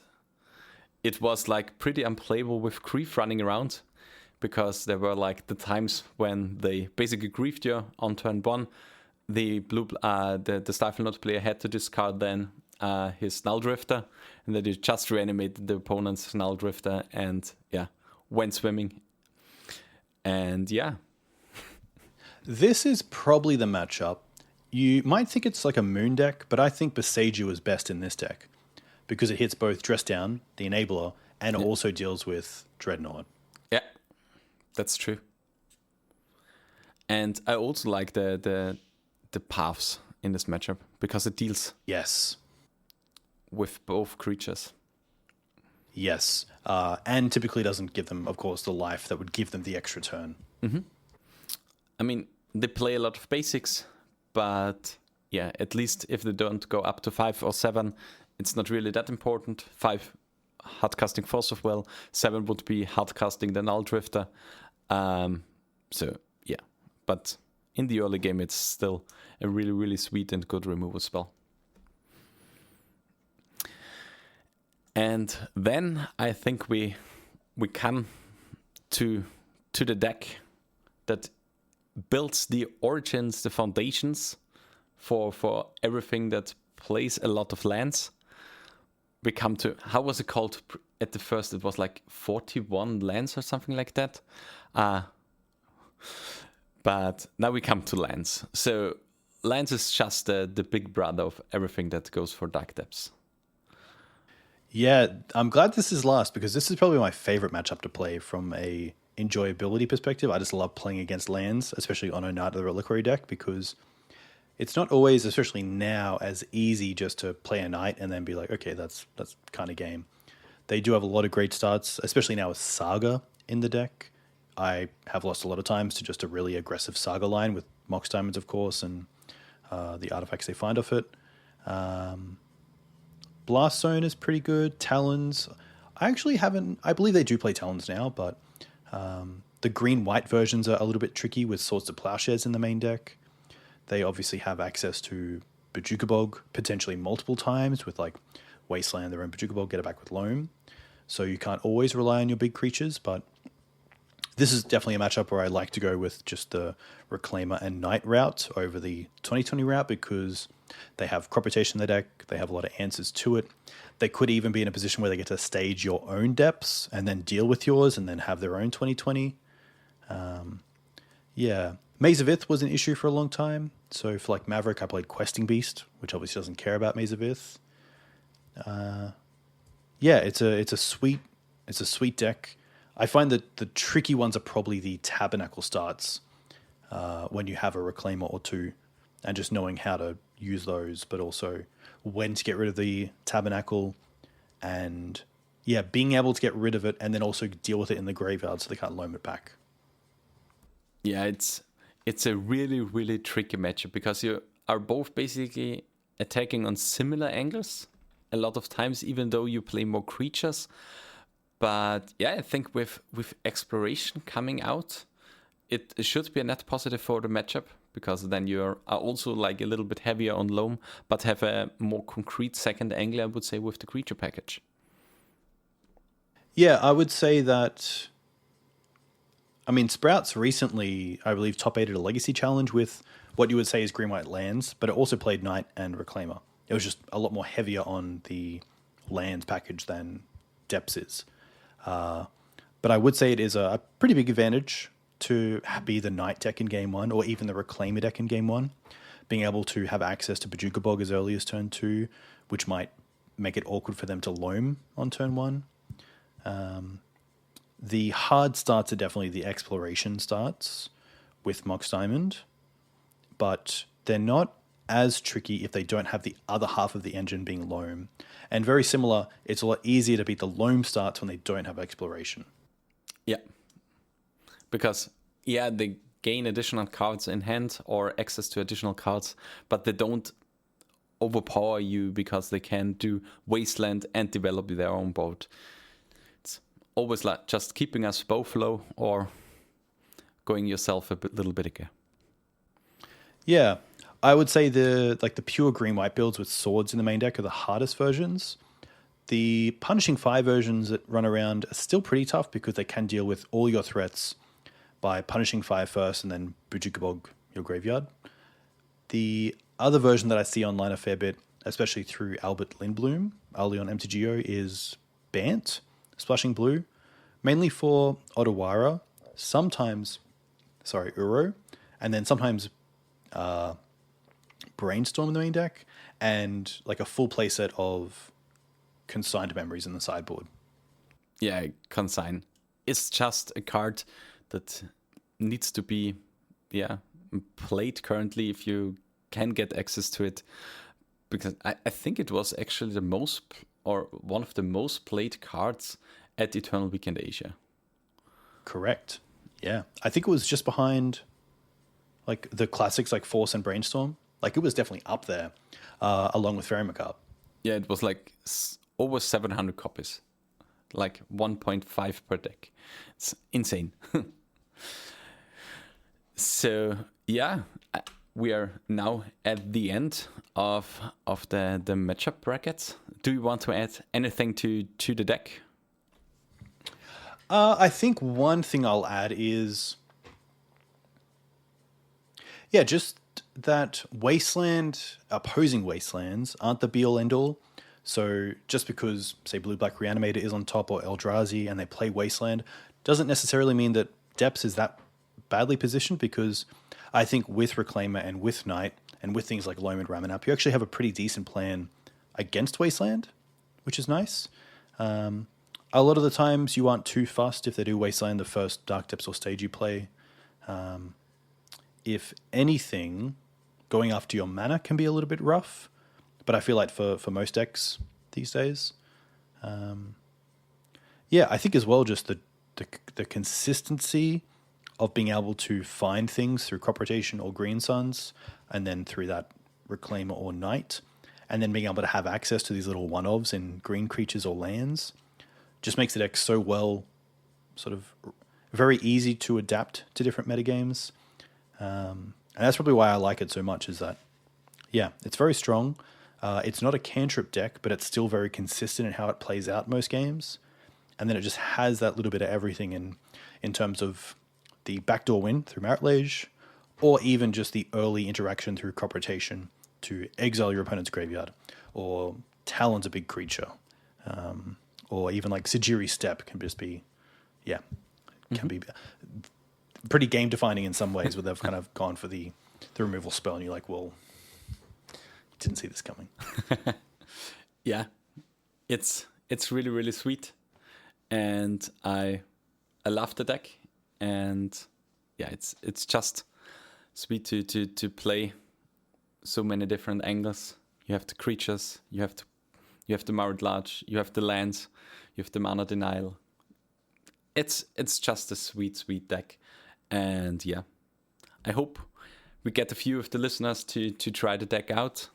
it was like pretty unplayable with Grief running around, because there were like the times when they basically griefed you on turn 1. The Stifle Note player had to discard then his Null Drifter, and then you just reanimated the opponent's Null Drifter and went swimming. And This is probably the matchup. You might think it's like a Moon deck, but I think Boseiju is best in this deck because it hits both Dress Down, the Enabler, and also deals with Dreadnought. Yeah, that's true. And I also like the paths in this matchup because it deals with both creatures. Yes, and typically doesn't give them, of course, the life that would give them the extra turn. Mm-hmm. I mean, they play a lot of basics, but at least if they don't go up to 5 or 7, it's not really that important. 5 hardcasting Force of Will, 7 would be hardcasting the Null Drifter. But in the early game, it's still a really, really sweet and good removal spell. And then I think we come to the deck that builds the origins, the foundations for everything that plays a lot of lands. We come to, how was it called at the first? It was like 41 lands or something like that. But now we come to lands. So lands is just the big brother of everything that goes for Dark Depths. Yeah, I'm glad this is last because this is probably my favorite matchup to play from a enjoyability perspective. I just love playing against lands, especially on a Knight of the Reliquary deck, because it's not always, especially now, as easy just to play a Knight and then be like, okay, that's kind of game. They do have a lot of great starts, especially now with Saga in the deck. I have lost a lot of times to just a really aggressive Saga line with Mox Diamonds, of course, and the artifacts they find off it. Blast Zone is pretty good. Talons, I believe they do play Talons now, but the green-white versions are a little bit tricky with Swords to Plowshares in the main deck. They obviously have access to Bojuka Bog potentially multiple times with like Wasteland, their own Bojuka Bog, get it back with Loam. So you can't always rely on your big creatures, but this is definitely a matchup where I like to go with just the Reclaimer and Knight route over the 2020 route because they have Crop Rotation in the deck, they have a lot of answers to it. They could even be in a position where they get to stage your own depths and then deal with yours and then have their own 2020. Maze of Ith was an issue for a long time. So for like Maverick, I played Questing Beast, which obviously doesn't care about Maze of Ith. It's a sweet deck. I find that the tricky ones are probably the Tabernacle starts when you have a Reclaimer or two, and just knowing how to use those, but also when to get rid of the Tabernacle, and being able to get rid of it and then also deal with it in the graveyard so they can't loam it back. Yeah, it's a really, really tricky matchup because you are both basically attacking on similar angles a lot of times, even though you play more creatures. But I think with Exploration coming out, it should be a net positive for the matchup because then you are also like a little bit heavier on Loam, but have a more concrete second angle, I would say, with the creature package. Yeah, I would say that. I mean, Sprouts recently, I believe, top 8 at a Legacy challenge with what you would say is green-white lands, but it also played Knight and Reclaimer. It was just a lot more heavier on the lands package than Depths is. But I would say it is a pretty big advantage to be the Knight deck in Game 1 or even the Reclaimer deck in Game 1. Being able to have access to Bojuka Bog as early as turn 2, which might make it awkward for them to loam on turn 1. The hard starts are definitely the Exploration starts with Mox Diamond, but they're not as tricky if they don't have the other half of the engine being Loam. And very similar, it's a lot easier to beat the Loam starts when they don't have Exploration. Yeah. Because, they gain additional cards in hand or access to additional cards, but they don't overpower you because they can do Wasteland and develop their own board. It's always like just keeping us both low or going yourself a little bit again. Yeah. I would say the pure green white builds with swords in the main deck are the hardest versions. The Punishing Fire versions that run around are still pretty tough because they can deal with all your threats by Punishing Fire first and then Bujukabog your graveyard. The other version that I see online a fair bit, especially through Albert Lindblom, early on MTGO, is Bant, Splashing Blue, mainly for Otawara, sometimes, Uro, and then sometimes Brainstorm in the main deck, and like a full playset of Consigned Memories in the sideboard. Yeah, Consign. It's just a card that needs to be, played currently if you can get access to it. Because I think it was actually one of the most played cards at Eternal Weekend Asia. Correct. Yeah. I think it was just behind like the classics like Force and Brainstorm. Like it was definitely up there, along with Fairy Macabre. Yeah, it was like over 700 copies. Like 1.5 per deck. It's insane. So, yeah, we are now at the end of the matchup brackets. Do you want to add anything to the deck? I think one thing I'll add is, just that opposing Wastelands aren't the be-all, end-all. So just because, say, Blue-Black Reanimator is on top or Eldrazi and they play Wasteland, doesn't necessarily mean that Depths is that badly positioned, because I think with Reclaimer and with Knight and with things like Loam and Ramanap, you actually have a pretty decent plan against Wasteland, which is nice. A lot of the times you aren't too fussed if they do Wasteland the first Dark Depths or stage you play. If anything, going after your mana can be a little bit rough, but I feel like for most decks these days, I think as well just the consistency of being able to find things through Crop Rotation or Green Suns, and then through that Reclaimer or Knight, and then being able to have access to these little one-ofs in green creatures or lands, just makes the deck so well, sort of very easy to adapt to different metagames. And that's probably why I like it so much, is that, it's very strong. It's not a cantrip deck, but it's still very consistent in how it plays out most games. And then it just has that little bit of everything in terms of the backdoor win through Merit Lage, or even just the early interaction through Crop Rotation to exile your opponent's graveyard, or Talon's a big creature, or even like Sajiri's Step can just be, can be pretty game defining in some ways, where they've kind of gone for the removal spell, and you're like, well, didn't see this coming. Yeah, it's really, really sweet, and I love the deck, and it's just sweet to play so many different angles. You have the creatures, you have the Marred Large, you have the lands, you have the mana denial. It's just a sweet deck, and I hope we get a few of the listeners to try the deck out,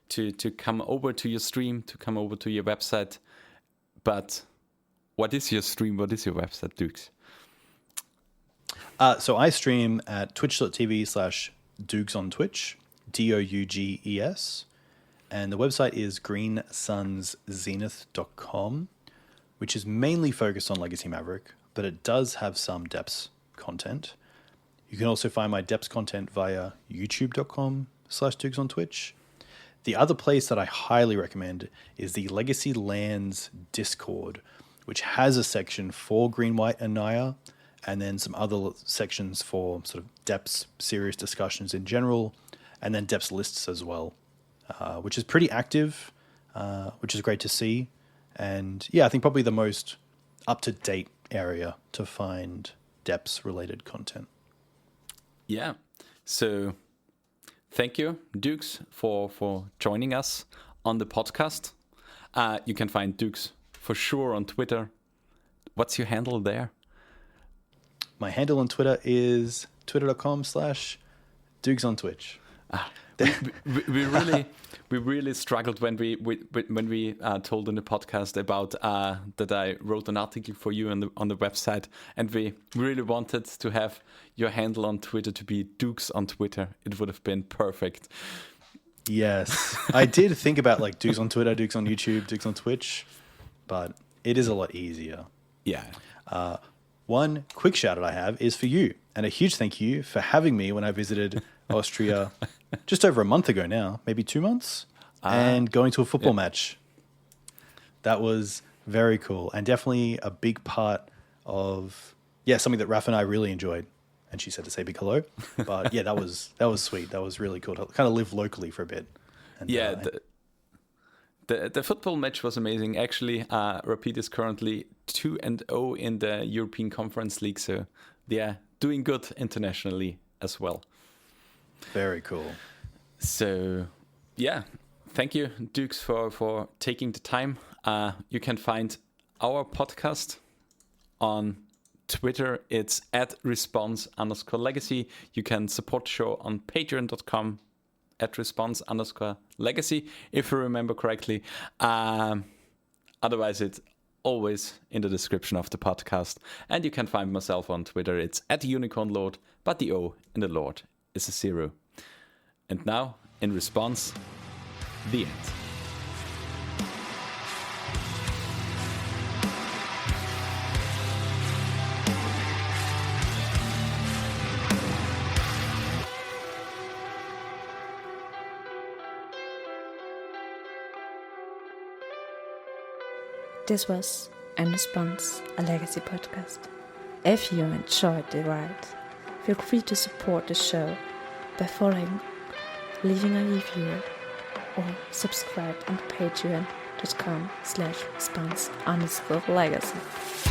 to come over to your stream, to come over to your website. But what is your stream? What is your website, Dukes? So I stream at twitch.tv/Dougs on Twitch, DOUGES. And the website is greensunszenith.com, which is mainly focused on Legacy Maverick, but it does have some Depths content. You can also find my Depths content via youtube.com/Dougs on Twitch. The other place that I highly recommend is the Legacy Lands Discord, which has a section for Green, White, and Naya, and then some other sections for sort of Depths serious discussions in general, and then Depths lists as well, which is pretty active, which is great to see. And I think probably the most up-to-date area to find Depths-related content. Yeah, so thank you, Dukes, for joining us on the podcast. You can find Dukes for sure on Twitter. What's your handle there? My handle on Twitter is twitter.com/Dougs on Twitch. we really struggled when we told in the podcast about that I wrote an article for you on the website, and we really wanted to have your handle on Twitter to be Dukes on Twitter. It would have been perfect. Yes, I did think about like Dukes on Twitter, Dukes on YouTube, Dukes on Twitch, but it is a lot easier. Yeah. One quick shout out I have is for you, and a huge thank you for having me when I visited Austria just over a month ago now, maybe 2 months, and going to a football match. That was very cool, and definitely a big part of something that Raph and I really enjoyed. And she said to say big hello, but yeah, that was sweet. That was really cool to kind of live locally for a bit. And, The football match was amazing. Actually, Rapid is currently 2-0 in the European Conference League, so they are doing good internationally as well. Very cool. So, yeah, thank you, Dukes, for taking the time. You can find our podcast on Twitter. It's @response_legacy. You can support the show on patreon.com @response_legacy, if you remember correctly. Otherwise, it's always in the description of the podcast. And you can find myself on Twitter. It's @unicornlord, but the O in the Lord is a 0. And now, in response, the end. This was In Response, a Legacy podcast. If you enjoyed the ride, feel free to support the show by following, leaving a review, or subscribe on patreon.com/response_legacy.